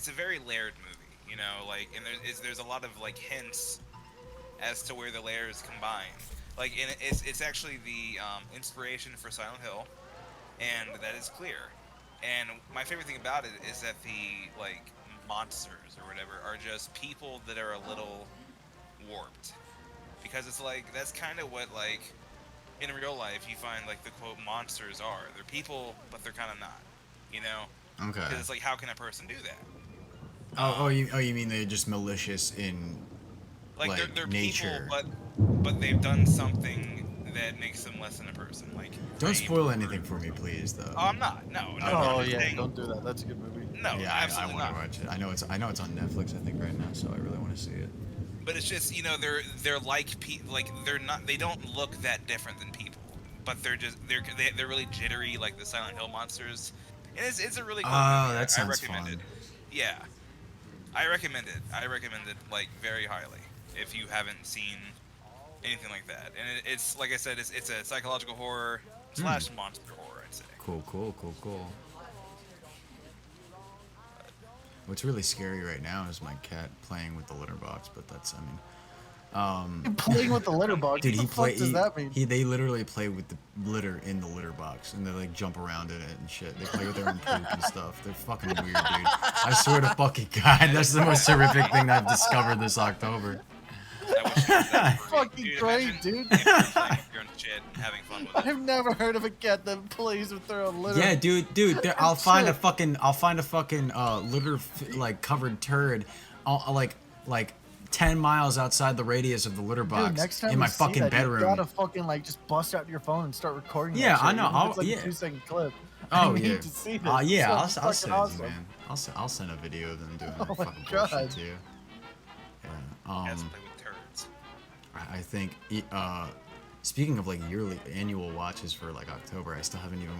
C: a very layered movie, you know, like, and there's a lot of like hints as to where the layers combine. Like, and it's actually the inspiration for Silent Hill, and that is clear. And my favorite thing about it is that the like monsters or whatever are just people that are a little warped, because it's like that's kind of what like in real life you find like the quote monsters are. They're people, but they're kind of not, you know?
A: Okay.
C: Because it's like, how can a person do that?
A: Oh, you mean they're just malicious in
C: Like, they're
A: nature?
C: people, but they've done something that makes them less than a person. Like,
A: Don't
C: rape
A: spoil
C: or-
A: anything for me, please, though.
C: Oh, I'm not. No.
A: Okay.
B: Oh
C: I'm just
B: yeah,
C: saying-
B: don't do that. That's a good movie.
C: No,
A: yeah, I
C: absolutely
A: want to
C: not.
A: watch it. I know it's on Netflix, I think, right now, so I really want to see it.
C: But it's just, you know, they're like like they're not. They don't look that different than people, but they're really jittery, like the Silent Hill monsters. And it's a really cool
A: Oh,
C: movie.
A: that sounds
C: I recommend
A: fun.
C: it. Yeah, I recommend it. I recommend it like very highly if you haven't seen anything like that. And it's like I said, it's a psychological horror / monster horror, I'd say.
A: Cool. What's really scary right now is my cat playing with the litter box, but that's, I mean,
B: Playing with the litter box.
A: dude,
B: What
A: he
B: the fuck
A: play.
B: does that mean?
A: They literally play with the litter in the litter box, and they like jump around in it and shit. They play with their own poop and stuff. They're fucking weird, dude. I swear to fucking God, that's the most horrific thing I've discovered this October.
C: I wish it was that for me.
B: Fucking great,
C: imagine
B: dude.
C: if you're playing with your own shit and having fun with it.
B: I've never heard of a cat that plays with their own litter.
A: Yeah, dude, I'll find a fucking litter like covered turd, like 10 miles outside the radius of the litter box
B: Dude, next time
A: in my
B: you see
A: fucking
B: that,
A: bedroom.
B: You gotta fucking like just bust out your phone and start recording.
A: Yeah,
B: that shit,
A: I know.
B: even if it's like
A: Yeah.
B: a 2-second clip.
A: Oh
B: I need
A: yeah.
B: to see this.
A: Yeah,
B: It's
A: I'll
B: fucking
A: send
B: awesome.
A: you, man. I'll send a video of them doing
B: Oh
A: that
B: my
A: fucking
B: God.
A: bullshit to you. Yeah.
C: Cats play with turds.
A: I think speaking of like annual watches for like October, I still haven't even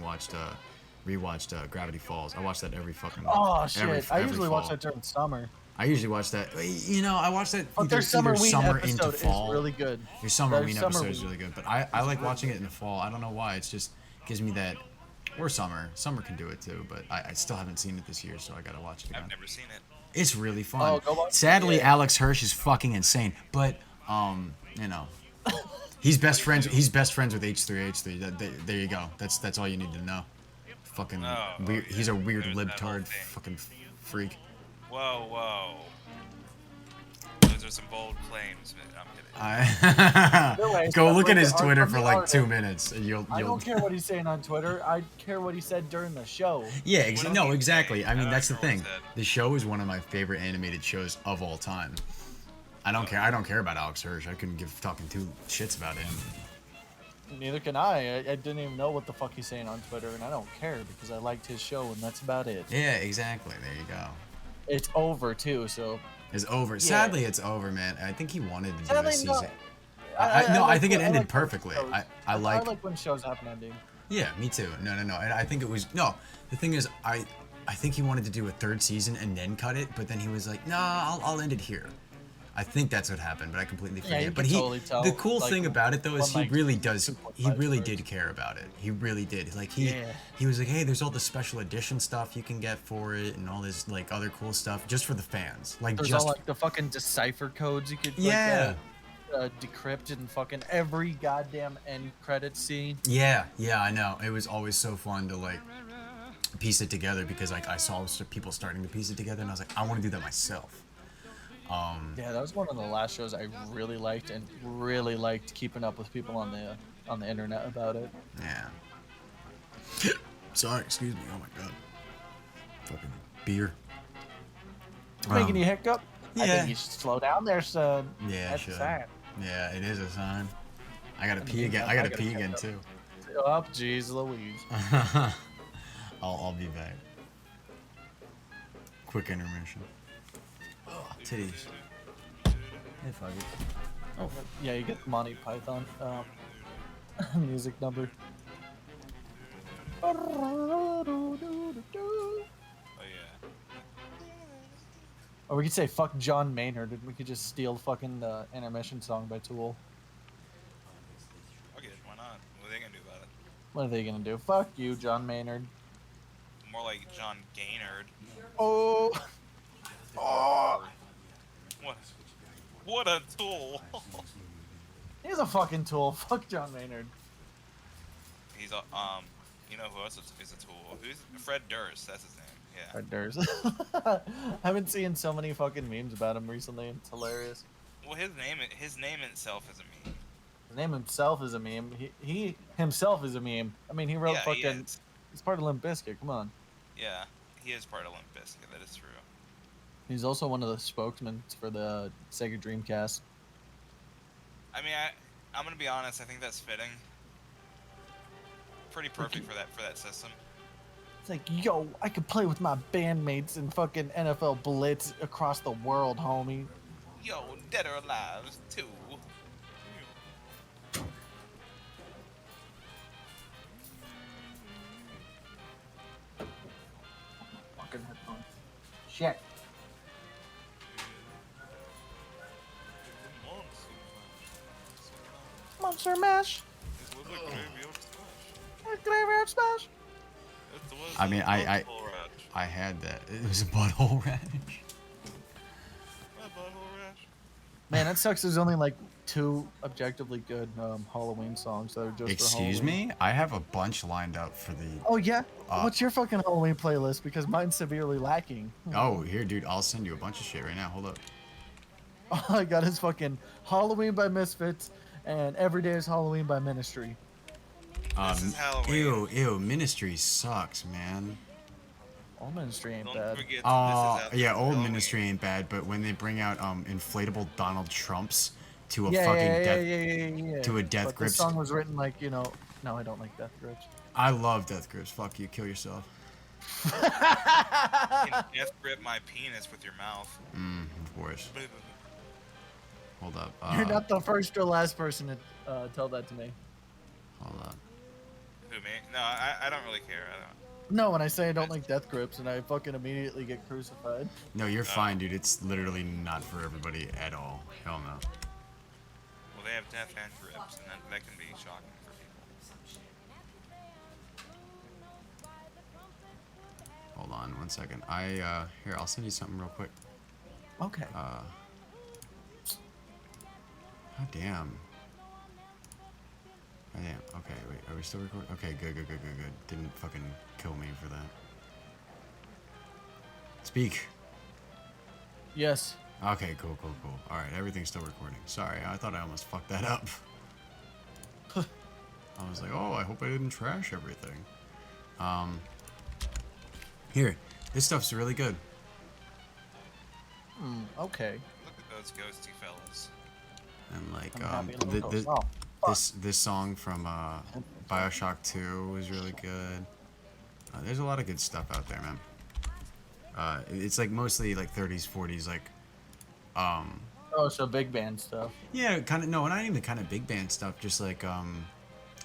A: rewatched Gravity Falls. I watch that every fucking
B: Oh shit! I
A: every
B: usually watch
A: fall.
B: that during summer.
A: I usually watch that. You know, I watch that
B: But their
A: either
B: Summerween
A: summer
B: episode
A: into fall.
B: is really good.
A: Your Summerween
B: Their
A: episode is
B: Summerween
A: really good, but I like watching it in the fall. I don't know why. It's just gives me that. Or summer. Summer can do it too, but I still haven't seen it this year, so I gotta watch it again.
C: I've never seen it.
A: It's really fun.
B: Oh, go watch it.
A: Sadly,
B: Yeah.
A: Alex Hirsch is fucking insane, but you know, he's best friends with H3H3. There you go. That's all you need to know. Fucking weird. He's a weird
C: There's that whole
A: libtard
C: thing.
A: fucking freak.
C: Whoa. Those are some bold claims. I'm kidding.
B: No way,
A: Go
B: stop
A: look
B: with
A: at his
B: the art
A: Twitter
B: from
A: for
B: the
A: like
B: artist.
A: 2 minutes, and you'll.
B: I don't care what he's saying on Twitter. I care what he said during the show.
A: Yeah,
C: What else
A: no,
C: he
A: exactly.
C: say?
A: I mean,
C: I
A: that's the
C: don't know
A: thing.
C: what he said.
A: The show is one of my favorite animated shows of all time. I don't care. I don't care about Alex Hirsch. I couldn't give talking two shits about him.
B: Neither can I. I didn't even know what the fuck he's saying on Twitter, and I don't care because I liked his show, and that's about it.
A: Yeah, exactly. There you go.
B: It's over too, so.
A: It's over. Sadly, it's over, man. I think he wanted to do
B: Sadly,
A: this
B: no.
A: season. I
B: like
A: think it
B: when-
A: ended
B: like when
A: perfectly.
B: shows-
A: I like.
B: I like when shows have an ending.
A: Yeah, me too. No. And I think it was no. The thing is, I think he wanted to do a third season and then cut it, but then he was like, nah, I'll end it here. I think that's what happened, but I completely forget.
B: you
A: But
B: can
A: he,
B: totally tell,
A: the cool
B: like,
A: thing about it though is
B: one,
A: he
B: like,
A: really does.
B: 2.5
A: He really
B: stars.
A: did care about it. He really did. Like
B: Yeah.
A: he was like, hey, there's all the special edition stuff you can get for it, and all this like other cool stuff just for the fans. Like
B: There's
A: just
B: all like the fucking decipher codes you could
A: Yeah.
B: decrypt in fucking every goddamn end credit scene.
A: Yeah, I know. It was always so fun to like piece it together because like I saw people starting to piece it together, and I was like, I want to do that myself.
B: Yeah, that was one of the last shows I really liked, and really liked keeping up with people on the internet about it.
A: Yeah. Sorry, excuse me. Oh my god. Fucking beer.
B: Making you hiccup? I
A: yeah.
B: think you should slow down there, son.
A: Yeah, I
B: That's
A: should.
B: a sign.
A: Yeah, it is a sign. I gotta
B: In the
A: pee again.
B: meantime,
A: I gotta
B: I gotta
A: pee
B: catch
A: again
B: up.
A: too.
B: Oh, jeez Louise.
A: I'll be back. Quick intermission. Oh, titties. Hey, fuck it. Oh,
B: Yeah, you get the Monty Python music number.
C: Oh yeah.
B: Or we could say fuck John Maynard, and we could just steal fucking the intermission song by Tool.
C: Okay, why not? What are they gonna do about it?
B: What are they gonna do? Fuck you, John Maynard.
C: More like John Gaynard.
B: Oh,
C: What a tool!
B: he's a fucking tool. Fuck John Maynard.
C: He's a you know who else is a tool? Who's Fred Durst? That's his name. Yeah.
B: Fred Durst. I've been seeing so many fucking memes about him recently. It's hilarious.
C: Well, his name itself is a meme.
B: His name himself is a meme. He himself is a meme. I mean, he wrote
C: Yeah, he
B: fucking.
C: is.
B: He's part of Limp Bizkit. Come on.
C: Yeah, he is part of Limp Bizkit. That is true.
B: He's also one of the spokesmen for the Sega Dreamcast.
C: I mean, I'm gonna be honest. I think that's fitting. Pretty perfect for that system.
B: It's like, yo, I could play with my bandmates in fucking NFL Blitz across the world, homie.
C: Yo, Dead or Alive 2.
B: Fucking headphones. Shit. Monster Mash.
C: This was a graveyard smash.
B: Graveyard Smash.
C: It was
A: I mean,
C: a
A: I-
C: multiple ratch.
A: I had that. It was a butthole rash.
C: My butthole rash.
B: Man, that sucks. There's only like 2 objectively good Halloween songs that are just for
A: Excuse
B: Halloween.
A: me? I have a bunch lined up for the...
B: Oh yeah.
A: Uh,
B: What's your fucking Halloween playlist? Because mine's severely lacking.
A: Oh, here, dude. I'll send you a bunch of shit right now. Hold up.
B: All I got is fucking Halloween by Misfits and Every Day is Halloween by Ministry.
C: This is Halloween.
A: Ew. Ministry sucks, man.
B: All Ministry ain't
C: Don't
B: bad.
C: forget
A: Oh,
C: this is
A: yeah, old
C: Halloween.
A: Ministry ain't bad, but when they bring out inflatable Donald Trumps to a
B: Yeah,
A: fucking
B: yeah,
A: death...
B: yeah.
A: to a Death
B: But
A: Grips.
B: this song was written like, you know. No, I don't like Death Grips.
A: I love Death Grips. Fuck you. Kill yourself.
C: You can death grip my penis with your mouth.
A: Of course. Hold up.
B: You're not the first or last person to tell that to me.
A: Hold up.
C: Who, me? No, I don't really care. I don't.
B: No, when I say I don't like Death Grips and I fucking immediately get crucified.
A: No, you're fine, dude. It's literally not for everybody at all. Hell no.
C: Well, they have death and grips, and that can be shocking for people.
A: Hold on 1 second. Here, I'll send you something real quick.
B: Okay.
A: God damn. God damn. Okay, wait. Are we still recording? Okay, good. Didn't fucking kill me for that. Speak.
B: Yes.
A: Okay, cool. Alright, everything's still recording. Sorry, I thought I almost fucked that up. I was like, oh, I hope I didn't trash everything. Here, this stuff's really good.
B: Okay.
C: Look at those ghosty fellas.
A: And like,
B: I'm happy to look up. Oh,
A: this song from BioShock 2 was really good. There's a lot of good stuff out there, man. It's like mostly like 30s, 40s, like,
B: oh, so big band stuff.
A: yeah, kind of. No, not even kind of big band stuff. Just like, I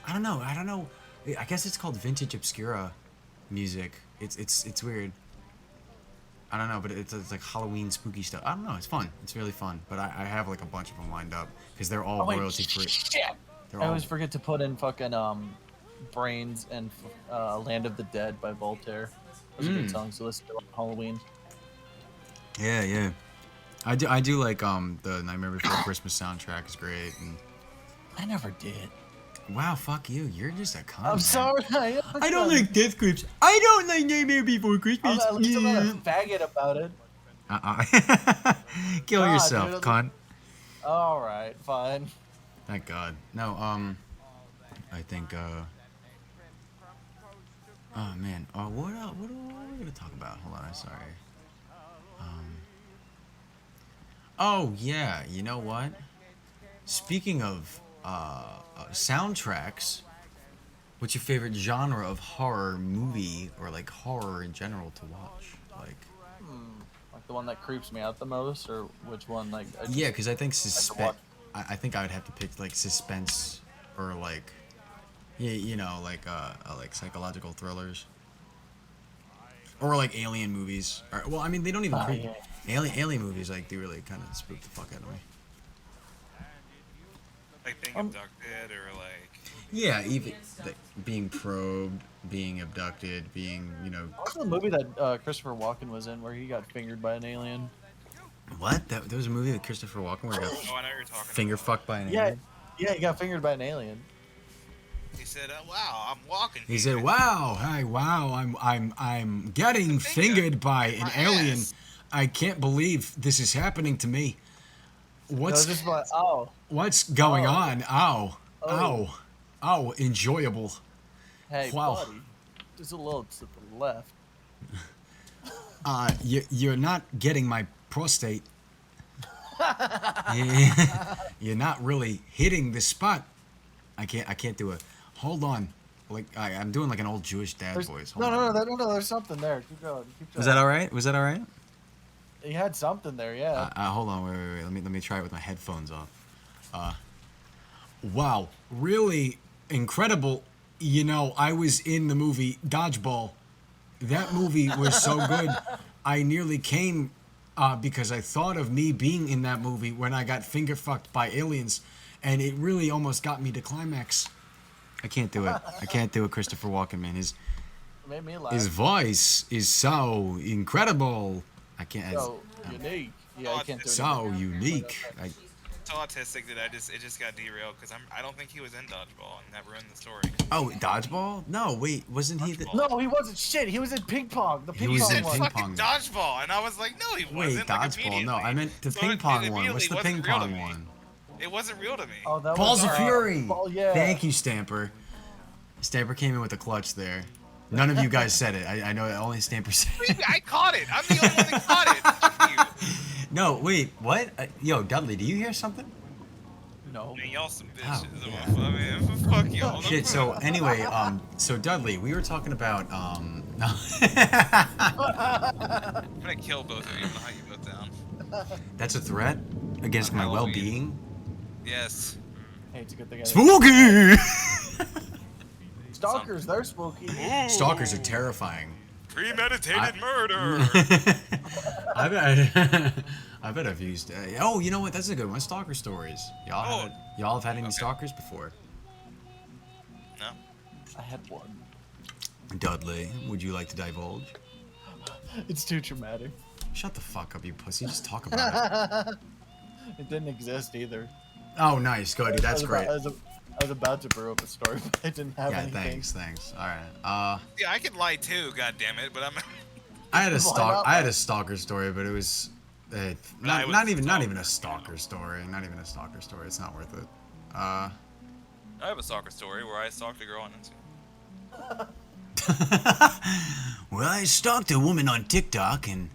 A: don't know. I guess it's called vintage obscura music. It's weird. I don't know, but it's like Halloween spooky stuff. I don't know. It's fun. It's really fun. But I have like a bunch of them lined up because they're all royalty free.
B: Shit! I always forget to put in fucking Brains and Land of the Dead by Voltaire. Those are good songs to listen to on Halloween.
A: Yeah. I do like the Nightmare Before Christmas soundtrack is great. And
B: I never did.
A: wow, fuck you. You're just a cunt.
B: I'm
A: man.
B: sorry.
A: I don't like Death Grips. I don't like Nightmare Before Christmas.
B: At least I'm not a faggot about it.
A: Kill
B: God,
A: yourself,
B: dude.
A: cunt.
B: All right, fine.
A: Thank God. No, I think, oh man, what are we gonna talk about? Hold on, I'm sorry. Oh yeah, you know what? Speaking of, soundtracks, what's your favorite genre of horror movie, or like horror in general to watch? Like,
B: Like the one that creeps me out the most, or which one? Like I just-
A: yeah, because I think
B: watch-
A: suspense. I think I would have to pick like suspense or like, you know, like psychological thrillers, or like alien movies. Or, well, I mean, they don't even creep.
B: yeah.
A: Alien movies like they really kind of spook the fuck out of me.
C: Like being abducted or like.
A: Yeah, even like, being probed, being abducted, being, you know.
B: What's the movie that Christopher Walken was in where he got fingered by an alien?
A: What? There was a movie with Christopher Walken where he got
C: Oh, I know you're talking.
A: finger fucked by an
B: Yeah,
A: alien.
B: yeah, he got fingered by an alien.
C: He said, "Wow, I'm walking."
A: He said, "Wow, hey, wow, I'm getting fingered by an
C: My
A: alien.
C: ass."
A: I can't believe this is happening to me.
B: I was
A: What's
B: just like, oh,
A: what's going
B: Oh.
A: on? Ow,
B: Oh.
A: ow, enjoyable.
B: hey,
A: Wow.
B: buddy, just a little to the left.
A: You're not getting my prostate. You're not really hitting the spot. I can't do it. Hold on, like I'm doing like an old Jewish dad
B: There's,
A: voice.
B: no,
A: Hold on.
B: no, there's something there. Keep going. Keep going.
A: Was that all right? Was that all right?
B: He had something there, yeah.
A: Hold on, wait. Let me try it with my headphones off. Wow, really incredible. You know, I was in the movie Dodgeball. That movie was so good. I nearly came because I thought of me being in that movie when I got finger fucked by aliens, and it really almost got me to climax. I can't do it. I can't do it, Christopher Walken, man.
B: Made me laugh.
A: His voice is so incredible. I can't.
B: So unique. Yeah, I can't do it.
A: So unique.
C: So autistic that it just got derailed because I don't think he was in Dodgeball, and that ruined the story.
A: Oh, dodgeball? No, wait, wasn't he the?
B: No, he wasn't shit. He was in ping pong. The ping
A: was
B: pong
A: in
B: one.
A: ping
C: Fucking
A: pong.
C: Dodgeball, and I was like, no, he
A: Wait,
C: wasn't. Like,
A: dodgeball? No, I
C: immediately.
A: meant the
C: So
A: ping
C: it
A: pong one. What's
C: immediately
A: the
C: wasn't
A: ping
C: real to
A: pong
C: me.
A: one?
C: It wasn't real to me.
B: Oh, that
A: Balls
B: was,
A: of Fury.
B: Ball, yeah.
A: Thank you, Stamper. Stamper came in with a clutch there. None of you guys said it. I know only Stamper said it.
C: I caught it. I'm the only one that caught it. Fuck you.
A: No, wait, what? Yo, Dudley, do you hear something?
B: No.
C: Man, y'all some
A: Oh,
C: bitches.
A: yeah.
C: I mean, fuck y'all.
A: Shit. So anyway, so Dudley, we were talking about
C: I'm gonna kill both of you and hunt you both down.
A: That's a threat against my
C: Halloween.
A: well-being.
C: Yes.
B: Hey, it's a good thing.
A: Spooky.
B: Stalkers, they're spooky.
A: Stalkers are terrifying.
C: Premeditated murder.
A: I bet. I bet I've used. Oh, you know what? That's a good one. Stalker stories. Y'all have had any stalkers before?
C: No.
B: I had one.
A: Dudley, would you like to divulge?
B: It's too traumatic.
A: Shut the fuck up, you pussy. Just talk about it.
B: It didn't exist either.
A: Oh, nice. Go, dude. That's great.
B: I was about to brew up a story, but I didn't have
A: Yeah,
B: anything.
A: thanks. All right.
C: Yeah, I can lie too. God damn it! But I'm.
A: I had a
B: not?
A: I had a stalker story, but it was
C: I was
A: not even a
C: stalker.
A: stalker story. Not even a stalker story. It's not worth it.
C: I have a stalker story where I stalked a girl on Instagram.
A: Well, I stalked a woman on TikTok, and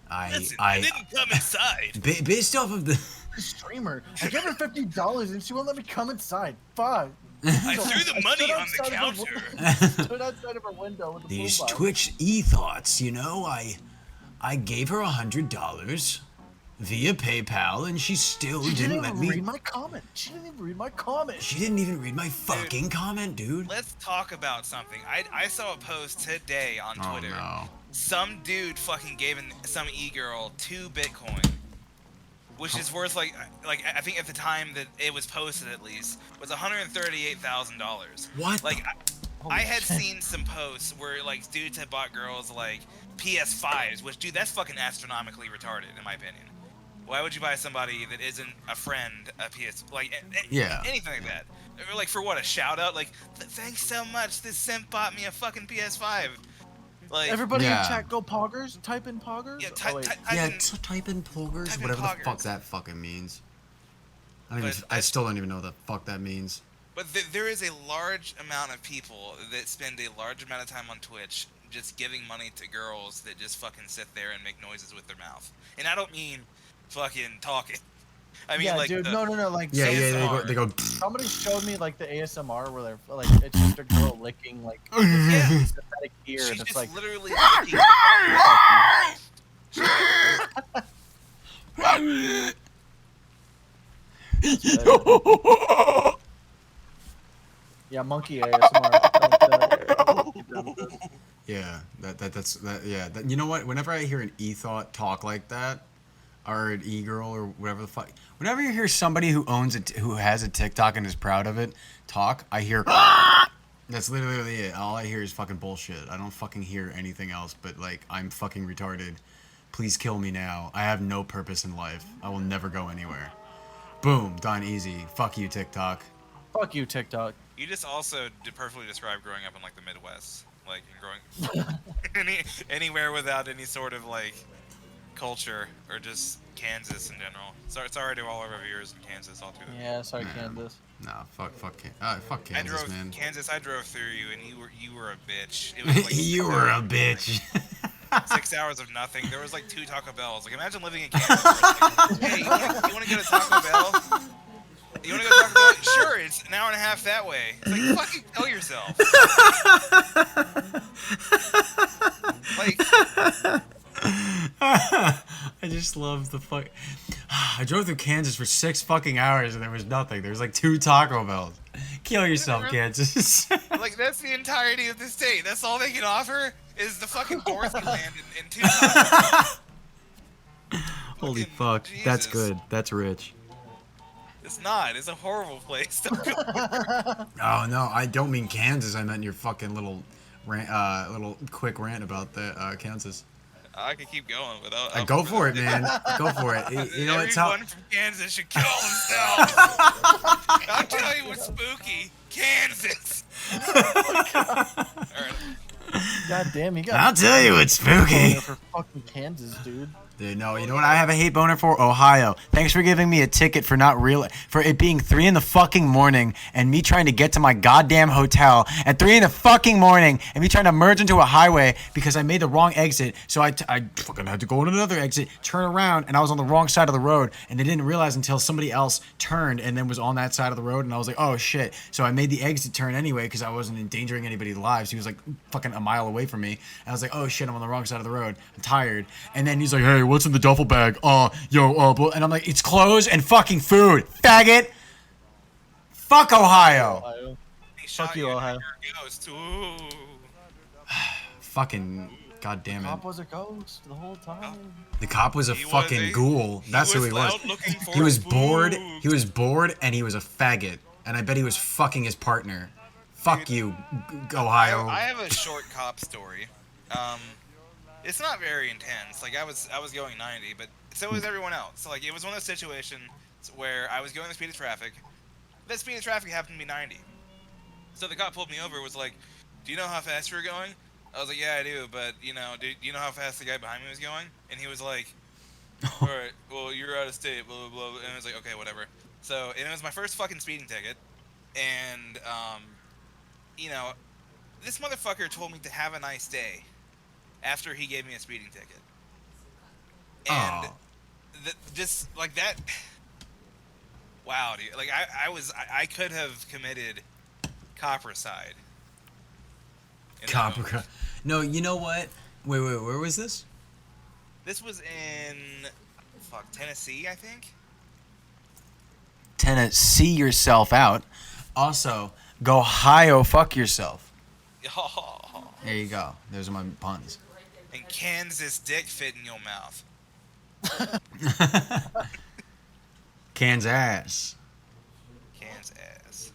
A: I
C: didn't come inside.
A: based off of the
B: Streamer. I gave her $50 and she won't let me come inside. Fuck.
C: I threw the money on the
B: stood
C: counter.
B: Stood outside of her window with the
A: these
B: boombox.
A: Twitch e-thoughts, you know, I gave her $100 via PayPal, and she still
B: She
A: didn't
B: didn't
A: let
B: even
A: me.
B: read my comment. She didn't even read my comment.
A: She didn't even read my fucking comment, dude.
C: Let's talk about something. I saw a post today on
A: Oh
C: Twitter.
A: no.
C: Some dude fucking gave some e-girl 2 Bitcoin, which is worth like I think at the time that it was posted at least was $138,000.
A: What?
C: Like
B: Holy
C: I had
B: shit.
C: seen some posts where like dudes had bought girls like PS5s, which dude that's fucking astronomically retarded in my opinion. Why would you buy somebody that isn't a friend a PS
A: Yeah.
C: anything like that? Or like for what, a shout out? Like thanks so much. This simp bought me a fucking PS5. Like
B: Everybody
A: Yeah.
B: in chat, go poggers. Type in poggers.
C: yeah,
B: Oh, wait.
A: Yeah,
C: in-
A: type in poggers,
C: type in
A: whatever the fuck
C: poggers.
A: that fucking means.
C: But
A: I still don't even know what the fuck that means.
C: But there is a large amount of people that spend a large amount of time on Twitch just giving money to girls that just fucking sit there and make noises with their mouth. And I don't mean fucking talking. I mean
B: Yeah,
C: like
B: dude.
C: the,
B: No. Like,
A: Yeah,
C: ASMR.
A: they go.
B: somebody showed me like the ASMR where they're like, it's just a girl licking like
C: Yeah.
B: synthetic ear,
C: She's
B: and it's
C: just
B: like,
C: literally licking.
B: yeah, monkey ASMR.
A: Yeah, that's yeah. You know what? Whenever I hear an e-thought talk like that, or an e-girl or whatever the fuck, whenever you hear somebody who owns it, who has a TikTok and is proud of it, talk, I hear. That's literally it. All I hear is fucking bullshit. I don't fucking hear anything else. But like, I'm fucking retarded. Please kill me now. I have no purpose in life. I will never go anywhere. Boom, done, easy. Fuck you, TikTok.
B: Fuck you, TikTok.
C: You just also perfectly described growing up in like the Midwest, like and growing anywhere without any sort of like culture or just Kansas in general. Sorry to all of our viewers in Kansas, all through.
B: Yeah, sorry,
A: Man.
B: Kansas.
A: Nah, fuck Kansas, man.
C: Kansas. I drove through you, and you were a bitch. It was like
A: You were a bitch.
C: 6 hours of nothing. There was like 2 Taco Bells. Like imagine living in Kansas. Like, hey, you want to go to Taco Bell? You want to go to Taco Bell? Sure, it's an hour and a half that way. It's like fucking kill yourself. Like
A: I just love the fuck. I drove through Kansas for 6 fucking hours and there was nothing. There was like 2 Taco Bells. Kill yourself, Kansas.
C: Like that's the entirety of the state. That's all they can offer is the fucking Dorothy land and 2 Taco Bells.
A: Holy
C: Fucking
A: fuck. That's
C: Jesus.
A: good. That's rich.
C: It's not. It's a horrible place. Don't go there.
A: Oh no, I don't mean Kansas. I meant your fucking little little quick rant about the Kansas.
C: I could keep going, but I'll
A: Go for it, man. Go for it. You know what?
C: Everyone from Kansas should kill themselves. I'll tell you what's spooky. Kansas. Alright.
B: God damn, you got.
A: I'll tell you it's spooky.
B: For fucking Kansas, dude.
A: Dude, no, you know what? I have a hate boner for Ohio. Thanks for giving me a ticket for for it being 3 in the fucking morning and me trying to get to my goddamn hotel at 3 in the fucking morning and me trying to merge into a highway because I made the wrong exit. So I fucking had to go on another exit, turn around, and I was on the wrong side of the road. And they didn't realize until somebody else turned and then was on that side of the road. And I was like, oh shit. So I made the exit turn anyway because I wasn't endangering anybody's lives. He was like fucking a mile away from me. And I was like, oh shit, I'm on the wrong side of the road. I'm tired. And then he's like, hey, what's in the duffel bag? And I'm like, it's clothes and fucking food, faggot. Fuck Ohio.
B: Ohio.
C: He shot
B: Fuck you,
C: you in
B: Ohio.
C: your ghost. Ooh.
A: Fucking goddamn it.
B: Cop was a ghost the whole time.
A: The cop was a
C: He was
A: fucking ghoul. That's who he was.
C: out looking for
A: He was
C: food.
A: bored. He was bored, and he was a faggot. And I bet he was fucking his partner. Fuck you, Ohio.
C: I have a short cop story. It's not very intense. Like I was going 90, but so was everyone else. So like it was one of those situations where I was going the speed of traffic. The speed of traffic happened to be 90. So the cop pulled me over. Was like, "Do you know how fast you were going?" I was like, "Yeah, I do, but do you know how fast the guy behind me was going?" And he was like, "All right, well you're out of state, blah blah blah." And I was like, "Okay, whatever." So and it was my first fucking speeding ticket, and this motherfucker told me to have a nice day after he gave me a speeding ticket. And just like that, wow, dude. Like I could have committed copricide. in that moment.
A: Copper. No, you know what? Wait, where was this?
C: This was in Tennessee, I think.
A: Tennessee yourself out. Also, go Ohio, fuck yourself.
C: Oh,
A: There you go. Those are my puns.
C: and Kansas dick fit in your mouth.
A: Kansas.
C: Kansas.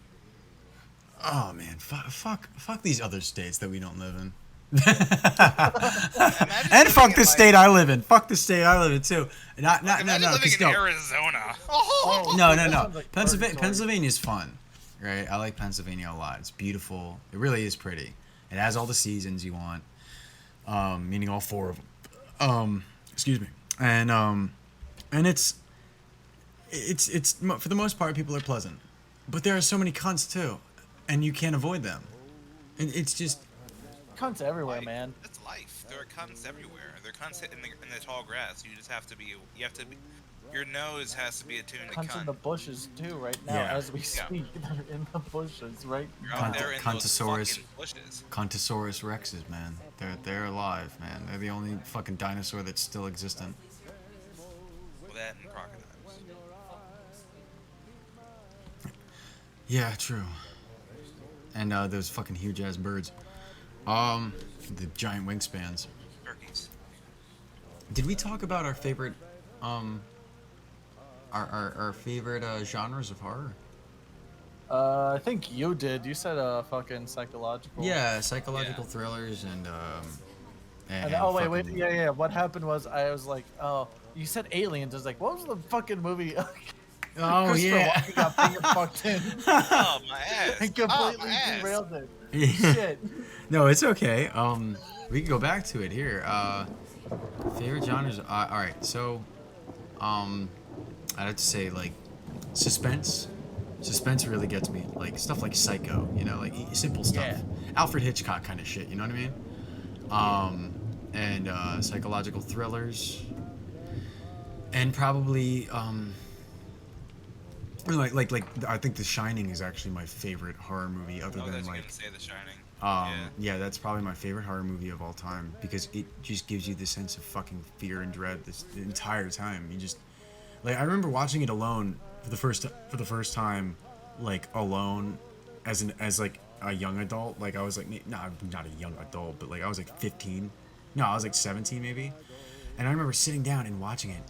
A: Oh man, fuck these other states that we don't live in.
C: Imagine
A: And
C: living
A: fuck
C: in,
A: the
C: like-
A: state I live in. Fuck the state I live in too. No,
C: Imagine living
A: 'cause
C: in
A: no.
C: Arizona.
A: No.
B: sounds like
A: Pennsylvania,
B: purgatory.
A: Pennsylvania's fun, right? I like Pennsylvania a lot. It's beautiful. It really is pretty. It has all the seasons you want, meaning all 4 of them. Excuse me. And it's for the most part people are pleasant, but there are so many cunts too, and you can't avoid them. And it's just
B: Cunts everywhere, man.
C: That's life. There are cunts everywhere. There are cunts in the tall grass. You just have to be. Your nose has to be attuned to
B: Cunts in
C: cunt.
B: the bushes too, right now
A: Yeah.
B: as we speak. They're in the bushes, right?
C: You're out there in those
A: Cuntosaurus.
C: fucking bushes.
A: Contosaurus rexes, man. They're alive, man. They're the only fucking dinosaur that's still existent.
C: Well, that and crocodiles.
A: Yeah, true. And those fucking huge ass birds. The giant wingspans.
C: Turkeys.
A: Did we talk about our favorite our favorite genres of horror?
B: I think you did. You said fucking psychological.
A: Yeah, psychological
C: Yeah.
A: thrillers and
B: And, oh wait,
A: fucking-
B: yeah. What happened was I was like, oh, you said aliens. I was like, what was the fucking movie?
A: Oh
B: Christopher
A: yeah.
B: Walken got finger fucked in
C: Oh my ass.
B: and
C: Oh,
B: completely
C: my ass.
B: derailed it.
A: Yeah.
B: Shit.
A: No, it's okay. We can go back to it here. Favorite genres. All right, so, I'd have to say like, suspense. Suspense really gets me. Like stuff like Psycho, like simple stuff.
B: Yeah.
A: Alfred Hitchcock kind of shit. You know what I mean? And psychological thrillers. And probably like I think The Shining is actually my favorite horror movie, other
C: Oh,
A: than
C: that's
A: like.
C: gonna say The Shining.
A: Yeah, that's probably my favorite horror movie of all time because it just gives you the sense of fucking fear and dread the entire time. You just like I remember watching it alone for the first time, like alone, as like a young adult. Like I was like, no, I'm not a young adult, but like I was like 15. No, I was like 17 maybe. And I remember sitting down and watching it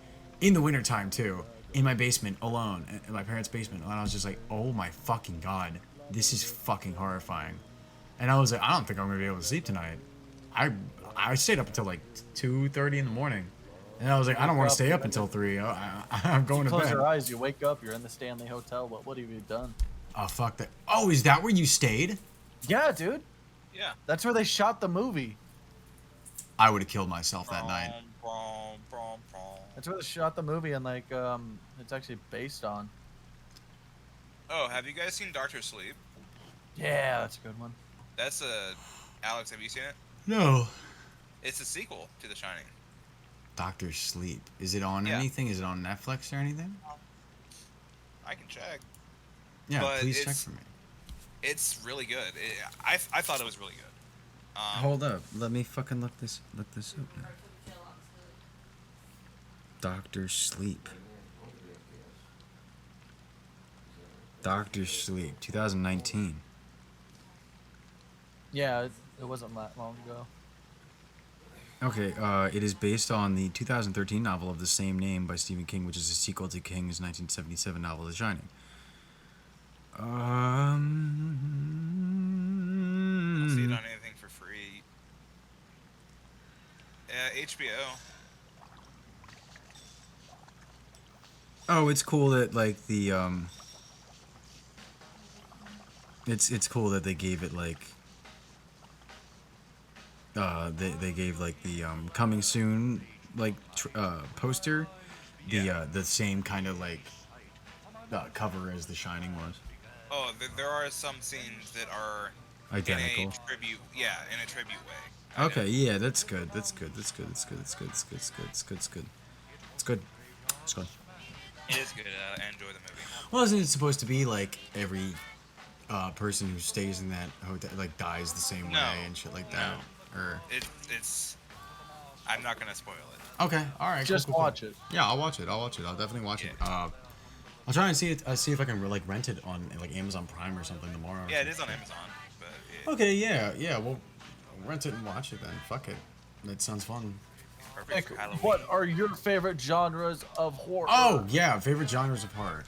A: in the wintertime too, in my basement alone, in my parents' basement, and I was just like, oh my fucking god, this is fucking horrifying. And I was like, I don't think I'm gonna be able to sleep tonight. I stayed up until like 2:30 in the morning, and I was like, I don't want to stay up until 3. I'm going to
B: Close
A: bed.
B: your eyes, you wake up, you're in the Stanley Hotel. What have you done?
A: Oh fuck that. Oh, is that where you stayed?
B: Yeah, dude.
C: Yeah.
B: That's where they shot the movie.
A: I would have killed myself that night.
B: That's where they shot the movie, and like, it's actually based on.
C: Oh, have you guys seen Doctor Sleep?
B: Yeah, that's a good one.
C: That's Alex, have you seen it?
A: No.
C: It's a sequel to The Shining.
A: Doctor Sleep. Is it on
C: Yeah.
A: anything? Is it on Netflix or anything?
C: I can check.
A: Yeah,
C: But
A: please check
C: it's-
A: for me.
C: It's really good. I thought it was really good.
A: Hold up. Let me fucking look this up now. Doctor Sleep. Doctor Sleep, 2019.
B: Yeah, it wasn't that long ago.
A: Okay, it is based on the 2013 novel of the same name by Stephen King, which is a sequel to King's 1977 novel, The Shining.
C: I'll see it on anything for free. HBO.
A: Oh, it's cool that like the it's cool that they gave it like they gave like the coming soon like poster the same kind of like cover as The Shining was.
C: Oh, there are some scenes that are
A: Identical.
C: in a tribute. Yeah, in a tribute way. I
A: Okay,
C: know.
A: yeah, that's good. That's good. That's good. That's good. That's good. That's good. That's good. That's good. That's good. It's good. It's good.
C: It is good. I enjoy the movie.
A: Well, isn't it supposed to be like every person who stays in that hotel like dies the same
C: No.
A: way and shit like that? Or
C: It's. I'm not gonna spoil it.
A: okay, all right.
B: Just
A: cool, cool, cool.
B: watch it.
A: Yeah, I'll watch it. I'll watch it. I'll definitely watch it.
C: Yeah.
A: I'll try and see it. See if I can like rent it on like Amazon Prime or something tomorrow. or
C: Yeah, it is
A: something.
C: on Amazon. But
A: Okay, yeah. We'll rent it and watch it then. Fuck it. That sounds fun.
C: perfect
B: Nick,
C: for Halloween.
B: what are your favorite genres of horror?
A: Oh yeah, favorite genres of horror.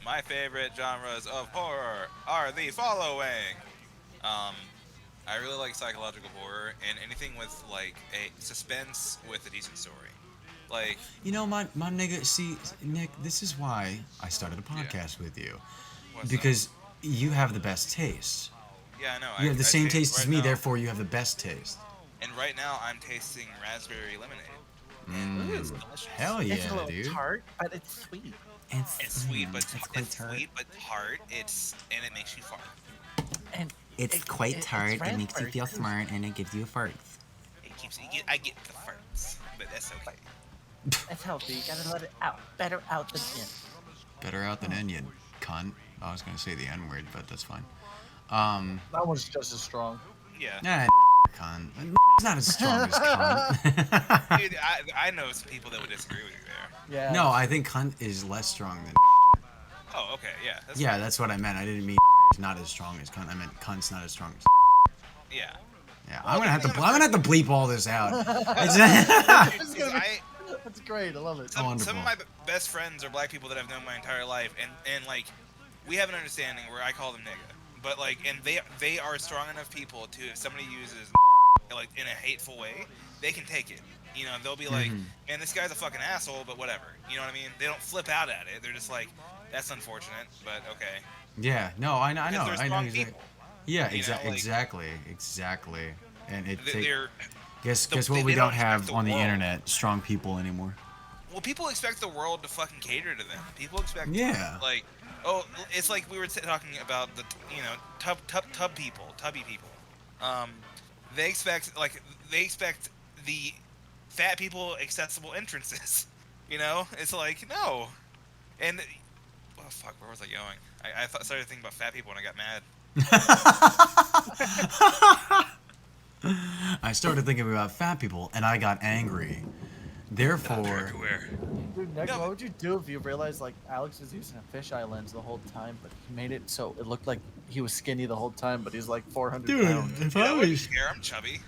C: My favorite genres of horror are the following. I really like psychological horror and anything with like a suspense with a decent story. Like,
A: You know, my nigga. See, Nick, this is why I started a podcast with you
C: what's
A: because you have the best taste.
C: yeah, I know.
A: You have the same taste as me,
C: now,
A: therefore you have the best taste.
C: And right now, I'm tasting raspberry lemonade.
A: Mm,
C: It's delicious.
A: hell
E: It's a
A: yeah,
E: little
A: dude.
E: tart, but it's sweet.
C: It's sweet, but
D: it's quite
C: it's
D: tart.
C: sweet but tart. And it makes you fart.
E: And
D: It's quite tart. It makes you
E: raspberry
D: feel
E: too.
D: smart, and it gives you a fart.
C: I get the farts, but that's okay.
E: It's healthy. You gotta let it out. Better out than in.
A: Better out than in, you cunt. I was gonna say the N word, but that's fine.
B: That one's just as strong.
C: Yeah.
A: Nah, cunt. It's not as strong as cunt.
C: Dude, I know some people that would disagree with you there.
B: Yeah.
A: No, I think cunt is less strong than.
C: Oh, okay, yeah. That's
A: Yeah, that's what I meant. I didn't mean not as strong as cunt. I meant cunt's not as strong as.
C: Yeah.
A: Yeah, I'm gonna have to bleep all this out. It's-
C: Dude,
B: That's great. I love it.
C: some
A: Wonderful.
C: of my best friends are black people that I've known my entire life, and like, we have an understanding where I call them nigga, but like, and they are strong enough people to, if somebody uses like in a hateful way, they can take it. You know, they'll be like, man, this guy's a fucking asshole, but whatever. You know what I mean? They don't flip out at it. They're just like, that's unfortunate, but okay.
A: yeah, no, I know,
C: Because they're
A: I know.
C: strong
A: Exactly.
C: people.
A: Yeah,
C: You know, like-
A: exactly. And it
C: They're
A: guess
C: the-
A: what
C: they
A: we
C: don't
A: don't have
C: expect the
A: on the
C: world.
A: internet? Strong people anymore.
C: well, people expect the world to fucking cater to them. People expect
A: Yeah.
C: like, oh, it's like we were talking about the tubby people. They expect the fat people accessible entrances. You know, it's like no, and oh fuck, where was I going? I started thinking about fat people and I got mad.
A: I started thinking about fat people and I got angry. Therefore,
C: Everywhere.
B: Dude, Nick,
C: No,
B: what would you do if you realized like Alex was using a fisheye lens the whole time, but he made it so it looked like he was skinny the whole time, but he's like 400
A: dude,
B: pounds.
A: if
C: I
A: I
C: wouldn't
A: was,
C: care. I'm chubby.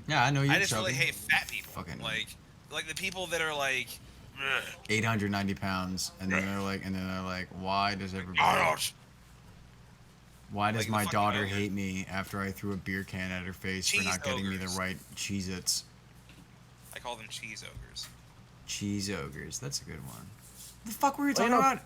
A: yeah, I know you're
C: I just
A: chubby.
C: really hate fat people.
A: Fucking-
C: Like the people that are like, "Ugh,
A: 890 pounds, and then they're like, why does everybody?
C: Arnold.
A: Why does
C: Like the
A: my
C: fucking
A: daughter
C: ogre.
A: hate me after I threw a beer can at her face for
C: Cheese
A: not getting me the
C: ogres.
A: right Cheez-Its?
C: I call them cheese ogres.
A: Cheese ogres. That's a good one. The fuck were we
B: Well,
A: talking
B: you know,
A: about?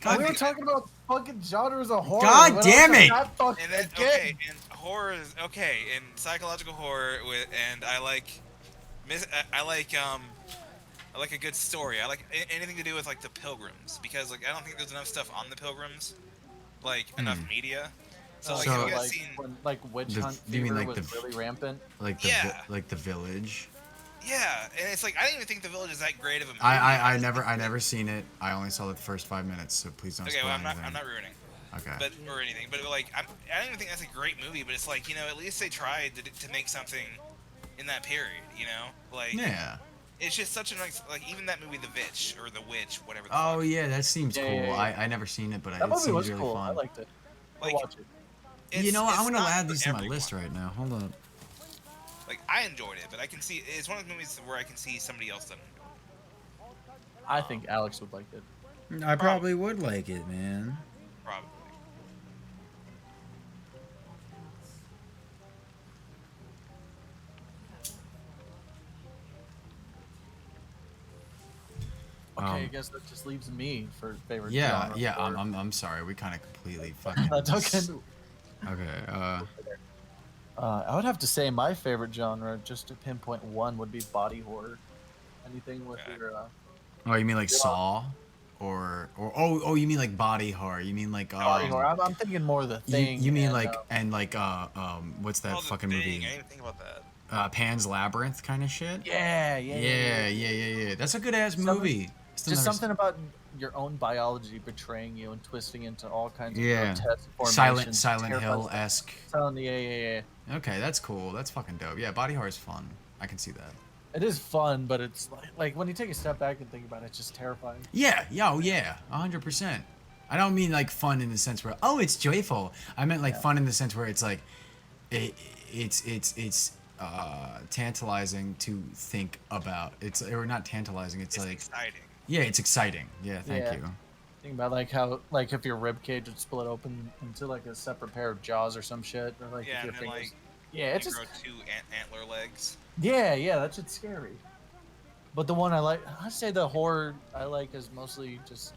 A: God,
B: we were talking about fucking genres of horror.
A: God
B: What
A: damn
B: else
A: it!
B: is that fucking
C: And then
B: again?
C: okay, and horror is okay, and psychological horror with, and I like, I like a good story. I like anything to do with like the Pilgrims because like I don't think there's enough stuff on the Pilgrims, like enough media. So like,
A: So-
C: have you guys
B: like
C: seen?
B: when like witch
A: The-
B: hunt
A: you mean
B: fever
A: like
B: was
A: the-
B: really rampant?
A: like the
C: Yeah.
A: like the village.
C: Yeah, and it's like I didn't even think the Village is that great of a movie.
A: I never seen it. I only saw the first 5 minutes, so please don't
C: Okay,
A: spoil
C: well I'm
A: anything.
C: not ruining.
A: Okay.
C: But or anything, but like I don't even think that's a great movie. But it's like, you know, at least they tried to make something in that period. You know, like
A: Yeah.
C: it's just such a nice, like even that movie The Witch or The Witch, whatever. The
A: Oh
C: fuck.
A: yeah, that seems
B: Yeah,
A: cool.
B: yeah, yeah.
A: I never seen it, but
B: That
A: it
B: movie
A: seems
B: was
A: really
B: cool.
A: fun.
B: I liked it. I'll
C: Like,
B: watch it.
A: You know what?
C: it's
A: I'm gonna
C: not
A: add
C: for
A: these to my
C: everyone.
A: list right now. Hold up.
C: Like I enjoyed it, but I can see it's one of those movies where I can see somebody else doesn't enjoy it.
B: I think Alex would like it.
A: I probably would like it, man.
C: Probably.
B: Okay, I
A: Um,
B: guess that just leaves me for favorite.
A: Yeah,
B: genre
A: yeah.
B: for-
A: I'm sorry. We kind of completely fucking.
B: That's okay.
A: Okay.
B: I would have to say my favorite genre, just to pinpoint one, would be body horror. Anything with
C: Okay.
B: your
A: Oh, you mean like Saw, or oh, you mean like body horror? You mean like
B: body horror. I'm thinking more of the thing.
A: You mean
B: and,
A: like and like what's that
C: Oh, The
A: fucking
C: Thing,
A: movie?
C: I didn't even think about that.
A: Pan's Labyrinth kind of shit.
B: yeah.
A: That's a good ass
B: Something-
A: movie. Still
B: Just
A: never
B: something about your own biology betraying you and twisting into all kinds of
A: Yeah.
B: grotesque formations.
A: Silent
B: terrifying
A: Hill
B: stuff.
A: esque.
B: Yeah.
A: Okay, that's cool. That's fucking dope. Yeah, body horror is fun. I can see that.
B: It is fun, but it's like when you take a step back and think about it, it's just terrifying.
A: Yeah, 100%. I don't mean like fun in the sense where it's joyful. I meant like fun in the sense where it's like it's tantalizing to think about. It's or not tantalizing. It's like
C: exciting.
A: yeah, it's exciting. Yeah, thank
B: Yeah.
A: you.
B: Think about like how like if your rib cage would split open into like a separate pair of jaws or some shit, or like
C: Yeah,
B: if your
C: and then
B: fingers.
C: like
B: Yeah,
C: you
B: it's just
C: grow two antler legs.
B: yeah, that shit's scary. But the one I like, I'd say the horror I like is mostly just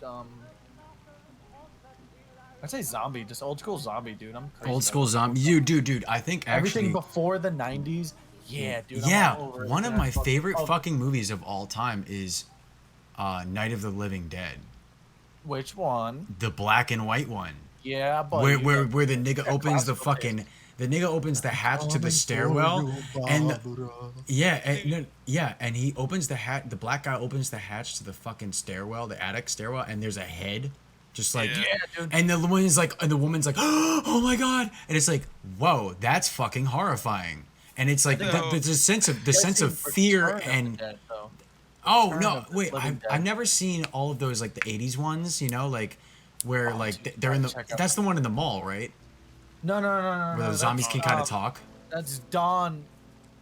B: I'd say zombie, just old school zombie, dude. I'm crazy.
A: Old
B: about
A: school
B: it.
A: zombie. Dude. I think
B: Everything
A: actually.
B: before the '90s. Yeah, dude. I'm
A: Yeah,
B: all over it,
A: one of
B: man.
A: my favorite
B: Oh,
A: fucking movies of all time is Night of the Living Dead,
B: Which one?
A: the black and white one,
B: Yeah, but
A: where the nigga
B: Yeah,
A: opens the
B: classical
A: fucking the nigga opens the hatch to the stairwell, and and he opens the hat. The black guy opens the hatch to the fucking stairwell, the attic stairwell, and there's a head, just like.
C: Yeah.
B: dude.
A: And the woman's like, oh my god, and it's like, whoa, that's fucking horrifying. And it's like,
C: No.
A: but the sense of fear
B: Return of the
A: and
B: Dead, though.
A: oh
B: Return
A: no,
B: of the
A: wait,
B: Living
A: I've
B: Dead.
A: never seen all of those like the '80s ones, you know, like where
B: Oh,
A: like
B: dude,
A: they're in the.
B: check out-
A: That's the one in the mall, right?
B: No.
A: Where the zombies can kind of talk.
B: That's Dawn.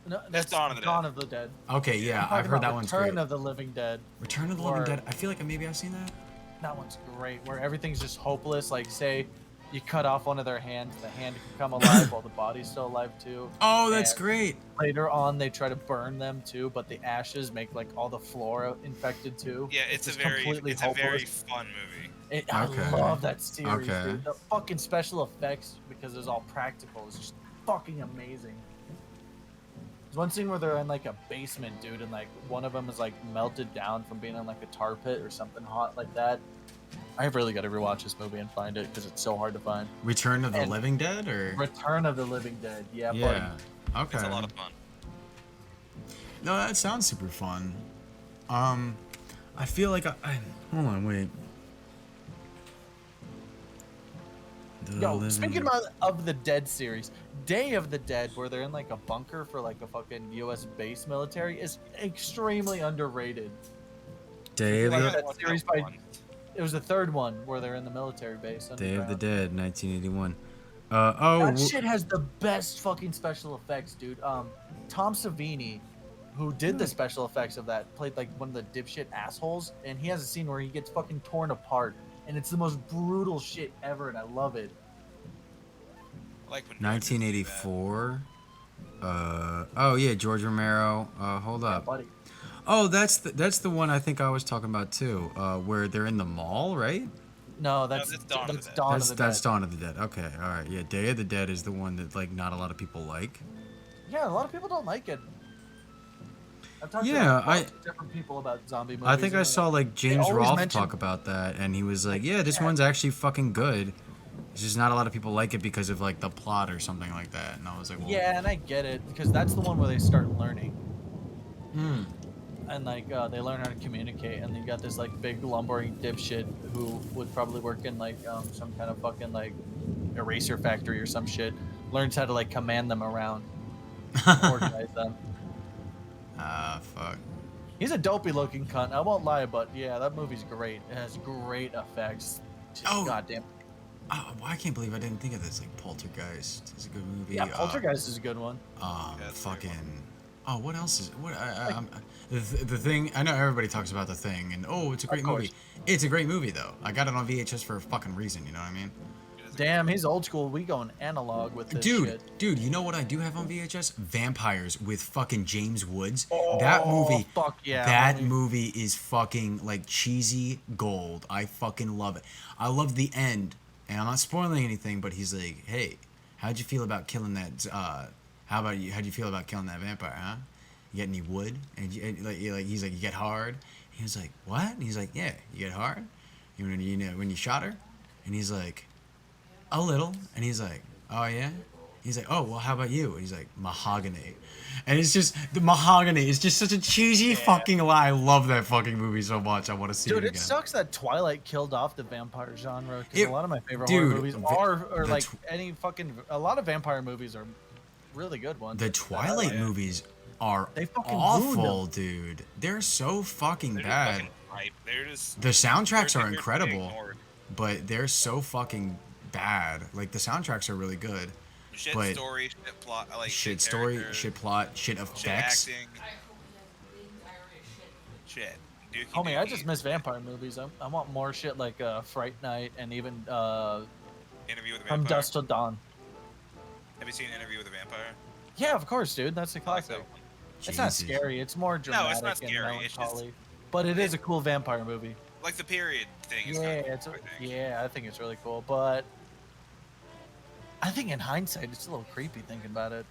B: No,
C: That's Dawn of the
B: Dawn
C: Dead.
B: of the Dead.
A: Okay, yeah,
B: I'm
A: I've
B: talking
A: heard
B: about
A: that one's
B: Return
A: great.
B: of the Living Dead.
A: Return of the Living
B: or-
A: Dead. I feel like maybe I've seen that.
B: That one's great. Where everything's just hopeless. Like say, you cut off one of their hands, the hand can come alive while the body's still alive too.
A: Oh, that's
B: And
A: great.
B: Later on, they try to burn them too, but the ashes make like all the flora infected too.
C: Yeah, it's a
B: just
C: very
B: completely
C: it's a very
B: hopeless.
C: fun movie.
B: I
A: Okay.
B: love that series,
A: Okay.
B: dude. The fucking special effects, because it's all practical, is just fucking amazing. There's one scene where they're in like a basement, dude, and like one of them is like melted down from being in like a tar pit or something hot like that. I really got to rewatch this movie and find it because it's so hard to find.
A: Return of the
B: And-
A: Living Dead, or
B: Return of the Living Dead, yeah,
A: yeah. Okay.
C: It's a lot of fun.
A: No, that sounds super fun. I feel like I hold on, wait. The
B: Yo,
A: Living
B: speaking
A: Dead.
B: of the Dead series, Day of the Dead, where they're in like a bunker for like a fucking U.S. base military, is extremely underrated.
A: Day of
B: like
A: the
B: that
C: Watch
B: series
C: that
B: by-
C: one.
B: It was the third one where they're in the military base.
A: Day of the
B: underground.
A: Dead, 1981.
B: That shit has the best fucking special effects, dude. Tom Savini, who did the special effects of that, played like one of the dipshit assholes, and he has a scene where he gets fucking torn apart, and it's the most brutal shit ever, and I love it.
C: I like when directors do that.
A: 1984. Oh yeah, George Romero. Hold
B: Yeah,
A: up.
B: buddy.
A: Oh, that's the one I think I was talking about too. Where they're in the mall, right?
B: No, that's
C: that's Dawn of the Dead.
B: Dawn of the
A: That's
B: Dead.
A: Dawn of the Dead. Okay, all right. Yeah, Day of the Dead is the one that like not a lot of people like.
B: Yeah, a lot of people don't like it. I've talked
A: Yeah,
B: to like, a
A: I-
B: bunch of different people about zombie movies.
A: I think I
B: and
A: saw like James
B: always
A: Rolfe
B: mention-
A: talk about that, and he was like, "Yeah, this
B: yeah.
A: one's actually fucking good. It's just not a lot of people like it because of like the plot or something like that." And I was like, well,
B: Yeah, and I get it because that's the one where they start learning
A: hmm.
B: and like they learn how to communicate, and you got this like big lumbering dipshit who would probably work in like some kind of fucking like eraser factory or some shit. Learns how to like command them around, organize them.
A: Ah, fuck.
B: He's a dopey looking cunt. I won't lie, but yeah, that movie's great. It has great effects. Just
A: Oh.
B: goddamn.
A: Oh, well, I can't believe I didn't think of this. Like Poltergeist is a good movie.
B: Yeah, Poltergeist is a good one.
C: Yeah, it's a great
A: Fucking. Oh, what else is what? The Thing. I know everybody talks about The Thing, and oh, it's a great
B: course.
A: movie. It's a great movie though. I got it on VHS for a fucking reason. You know what I mean?
C: It is a
B: Damn, he's old school. We going analog with this
A: Dude,
B: shit.
A: dude, you know what I do have on VHS? Vampires with fucking James Woods. That movie.
B: Fuck yeah.
A: That
B: homie.
A: movie is fucking like cheesy gold. I fucking love it. I love the end, and I'm not spoiling anything, but he's like, "Hey, how'd you feel about killing that? How about you? How'd you feel about killing that vampire? Huh? You get any wood?" And he's like, "You get hard?" He was like, "What?" And he's like, "Yeah, you get hard. When you shot her?" And he's like, "A little." And he's like, "Oh yeah." He's like, "Oh well, how about you?" And he's like, "Mahogany." And it's just the mahogany is just such a cheesy fucking lie. I love that fucking movie so much. I want to see
B: Dude,
A: it
B: it
A: again.
B: sucks that Twilight killed off the vampire genre because
A: It-
B: a lot of my favorite
A: dude,
B: horror movies
A: the-
B: are
A: the
B: like
A: tw-
B: any fucking. A lot of vampire movies are really good ones.
A: The
B: that I
A: Twilight
B: like.
A: movies are
B: They fucking ruined
A: awful, dude. They're so fucking
C: They're just
A: bad.
C: fucking hype. They're just.
A: The soundtracks
C: they're
A: are
C: to be
A: incredible,
C: ignored.
A: but they're so fucking bad. Like the soundtracks are really good.
C: Shit
A: but
C: story, shit plot, like
A: shit story,
C: character,
A: shit plot, shit
C: shit
A: effects.
C: acting. Shit. Dookie
B: Homie, I
C: dookie.
B: just miss vampire movies. I want more shit like Fright Night and even
C: Interview with a
B: From
C: Vampire.
B: Dusk Till Dawn.
C: Have you seen Interview with a Vampire?
B: Yeah, of course, dude. That's a
C: I like
B: classic.
C: that one.
B: It's not
A: Jesus.
B: scary. It's more
C: No,
B: dramatic
C: it's not scary,
B: and
C: it's just-
B: melancholy. But it is a cool vampire movie.
C: Like the period thing is
B: Yeah,
C: kind of
B: it's
C: cool, I think.
B: yeah, I think it's really cool. But I think in hindsight, it's a little creepy thinking about it.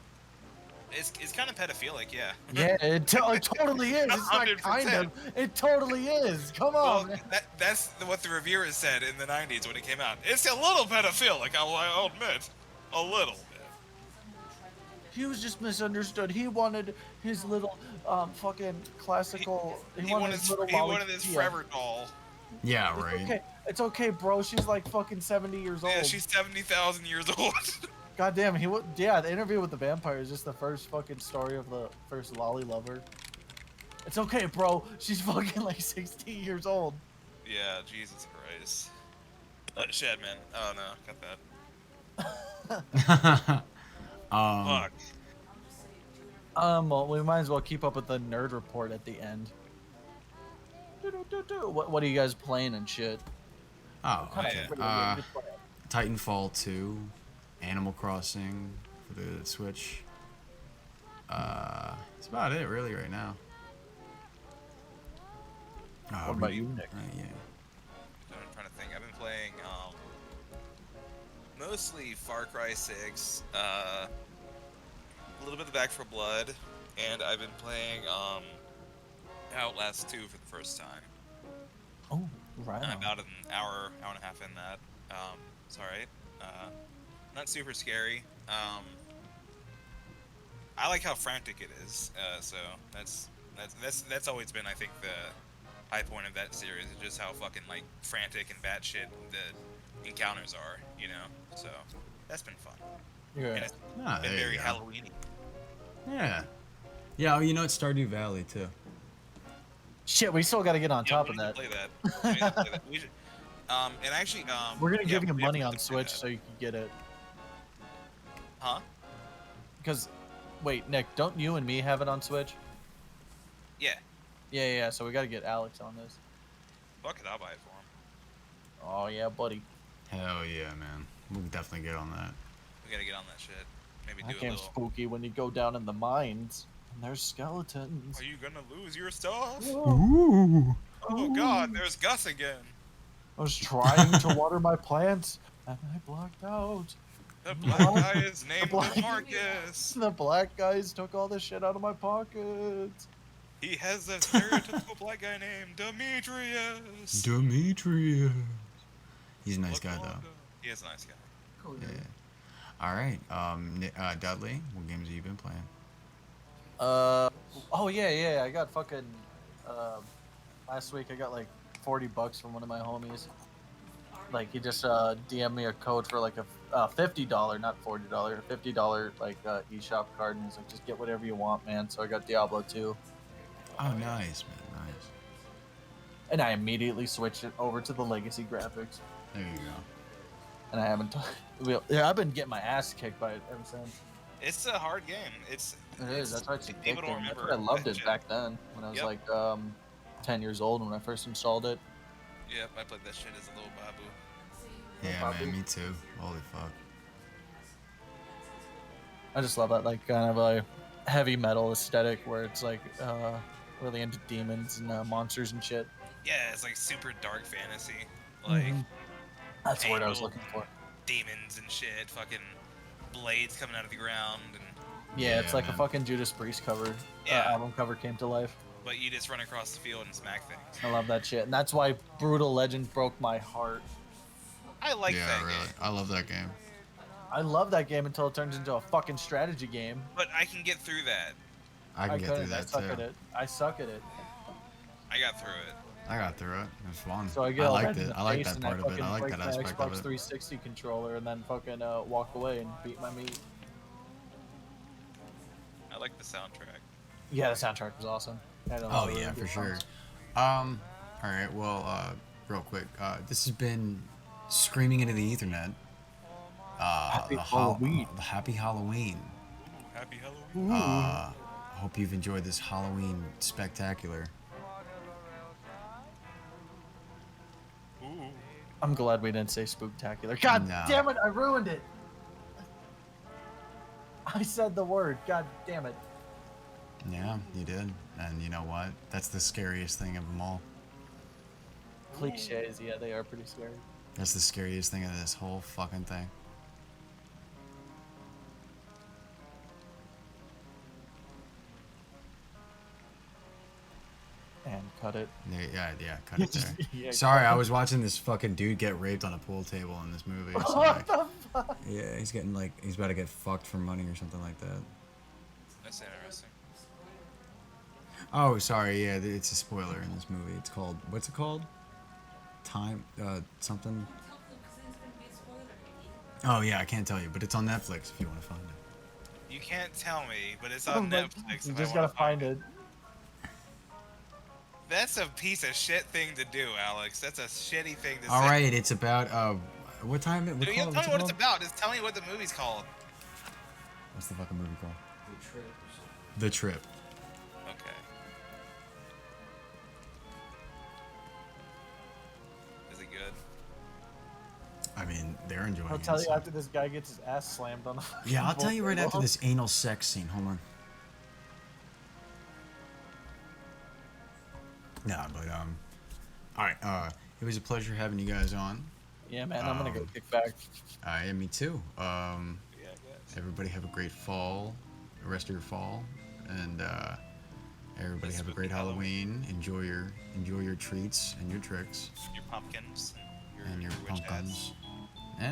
C: It's kind of pedophilic, yeah.
B: Yeah, it totally is. It's not
C: 100%.
B: kind of. It totally is. Come
C: Well,
B: on. man.
C: that's what the reviewers said in the 90s when it came out. It's a little pedophilic, I'll admit. A little bit.
B: He was just misunderstood. He wanted his little fucking classical.
C: He wanted his
B: yeah.
C: forever doll.
A: Yeah,
B: It's
A: right.
B: okay. It's okay, bro. She's like fucking 70 years old.
C: Yeah, she's 70,000 years old.
B: God damn, he would. Yeah, the Interview with the Vampire is just the first fucking story of the first lolly lover. It's okay, bro. She's fucking like 60 years old.
C: Yeah, Jesus Christ. Shit, man. Oh no, cut that. Fuck.
B: Well, we might as well keep up with the nerd report at the end. What are you guys playing and shit?
A: Oh,
B: Kinda
A: okay.
B: pretty good to play.
A: Titanfall 2, Animal Crossing for the Switch. That's about it really right now.
B: What about you, Nick?
A: Yeah.
C: I'm trying to think. I've been playing mostly Far Cry 6, a little bit of Back 4 Blood, and I've been playing Outlast 2 for the first time.
B: Oh, right.
C: I'm
B: on.
C: about an hour and a half in that. It's alright. Not super scary. I like how frantic it is. So that's always been, I think, the high point of that series. Is just how fucking like frantic and batshit the encounters are. You know. So that's been fun.
B: Yeah.
C: And it's
A: Ah,
C: been
A: there you
C: very
A: go.
C: Halloweeny.
A: Yeah. Yeah, oh, you know it's Stardew Valley too.
B: Shit, we still got to get on
C: Yeah,
B: top
C: we
B: of
C: need to
B: that.
C: play that. We need to play that. We should. And actually,
B: We're gonna
C: yeah,
B: give you
C: we
B: money
C: have
B: on
C: to play
B: Switch
C: that.
B: so you can get it.
C: Huh?
B: Because, wait, Nick, don't you and me have it on Switch?
C: Yeah.
B: Yeah. So we got to get Alex on this.
C: Fuck it, I'll buy it for him.
B: Oh yeah, buddy.
A: Hell yeah, man. We'll definitely get on that.
C: We gotta get on that shit. Maybe
B: That
C: do a
B: game's
C: little.
B: spooky when you go down in the mines and there's skeletons.
C: Are you gonna lose your stuff?
B: Whoa.
A: Ooh.
C: Oh God, there's Gus again.
B: I was trying to water my plants and I blacked out.
C: The black guy is named
B: black-
C: Marcus.
B: The black guys took all the shit out of my pockets.
C: He has a stereotypical black guy named Demetrius.
A: Demetrius. He's a nice guy, though.
C: He is a nice guy.
D: Cool,
A: Yeah.
D: dude.
A: All right. Dudley, what games have you been playing?
B: Oh yeah, I got fucking last week I got like $40 from one of my homies. Like he just DM'd me a code for like a $50, not $40, $50 like eShop card, and he's like, just get whatever you want, man. So I got Diablo 2,
A: Oh, nice, man. Nice.
B: and I immediately switched it over to the legacy graphics,
A: There you go.
B: and I haven't. Yeah, I've been getting my ass kicked by it ever since.
C: It's a hard game.
B: It is. That's why it's
C: people
B: addicting.
C: don't
B: That's
C: remember
B: why I loved
C: that
B: it
C: shit.
B: back then when I was
C: Yep.
B: like 10 years old when I first installed it.
C: Yep, I played that shit as a little babu.
A: Yeah,
B: Probably.
A: man. Me too. Holy fuck.
B: I just love that like kind of a heavy metal aesthetic where it's like really into demons and monsters and shit.
C: Yeah, it's like super dark fantasy. Like
B: Mhm. That's the word I was
C: Angel.
B: looking for.
C: demons and shit, fucking blades coming out of the ground, and
B: Yeah, it's
A: Yeah,
B: like
A: man.
B: a fucking Judas Priest cover.
C: Yeah.
B: Album cover came to life.
C: but you just run across the field and smack things.
B: I love that shit, and that's why Brutal Legend broke my heart.
C: I like
A: yeah,
C: that
A: really.
C: game,
A: I love that game.
B: I love that game until it turns into a fucking strategy game.
C: but I can get through that.
A: I can get through
B: couldn't. I
A: that
B: suck at
A: too.
B: it. I suck at it.
C: I got through it.
A: I got through it. It was fun.
B: So I get
A: I
B: all
A: liked
B: red in
A: it.
B: the
A: I like
B: face
A: that
B: and
A: part of it.
B: fucking
A: I like
B: break
A: that
B: my
A: aspect
B: Xbox
A: of it.
B: 360 controller and then fucking walk away and beat my meat.
C: I like the soundtrack.
B: Yeah, the soundtrack was awesome. Had a lot
A: Oh
B: of really
A: yeah,
B: good
A: for sure.
B: songs.
A: All right. Well, real quick. This has been screaming into the Ethernet.
B: Happy
A: the
B: Halloween.
A: the Happy Halloween.
C: Happy Halloween.
A: I hope you've enjoyed this Halloween spectacular.
C: Ooh.
B: I'm glad we didn't say spooktacular. God
A: No.
B: damn it, I ruined it. I said the word. God damn it.
A: Yeah, you did. And you know what? That's the scariest thing of them all.
B: Cliches, yeah, they are pretty scary.
A: That's the scariest thing of this whole fucking thing.
B: And cut it.
A: Yeah, cut it there.
B: Yeah,
A: Sorry, I was watching this fucking dude get raped on a pool table in this movie. So
B: What
A: like,
B: the fuck?
A: yeah, he's getting like, he's about to get fucked for money or something like that.
C: That's interesting.
A: Oh, sorry, yeah, it's a spoiler in this movie. It's called, what's it called? Something. Oh yeah, I can't tell you, but it's on Netflix if you want to find it.
C: You can't tell me, but it's on Netflix.
B: You
C: if
B: just
C: I
B: gotta
C: wanna
B: find it.
C: That's a piece of shit thing to do, Alex. That's a shitty thing to
A: All
C: say.
A: right, it's about what time? What
C: Dude, you
A: call,
C: tell
A: what's
C: me
A: it
C: what it's
A: called?
C: about. Just tell me what the movie's called.
A: What's the fucking movie called? The Trip.
C: Okay. Is it good?
A: I mean, they're enjoying
B: I'll
A: it.
B: tell you
A: so-
B: after this guy gets his ass slammed on the fucking
A: Yeah, I'll tell you right
B: pool
A: after
B: table.
A: this anal sex scene. Hold on. Nah, but all right. It was a pleasure having you guys on.
B: Yeah, man, I'm gonna go kick back.
A: Yeah, me too.
C: Yeah, I guess.
A: Everybody have a great fall, the rest of your fall, and everybody
C: Yes,
A: have a
C: with
A: great
C: the Halloween.
A: Halloween. Enjoy your treats and your tricks
C: Your pumpkins
A: and your
C: witch
A: pumpkins.
C: hats.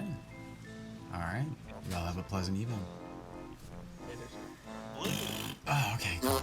A: Yeah. All right. Y'all have a pleasant evening. Oh, okay. Cool.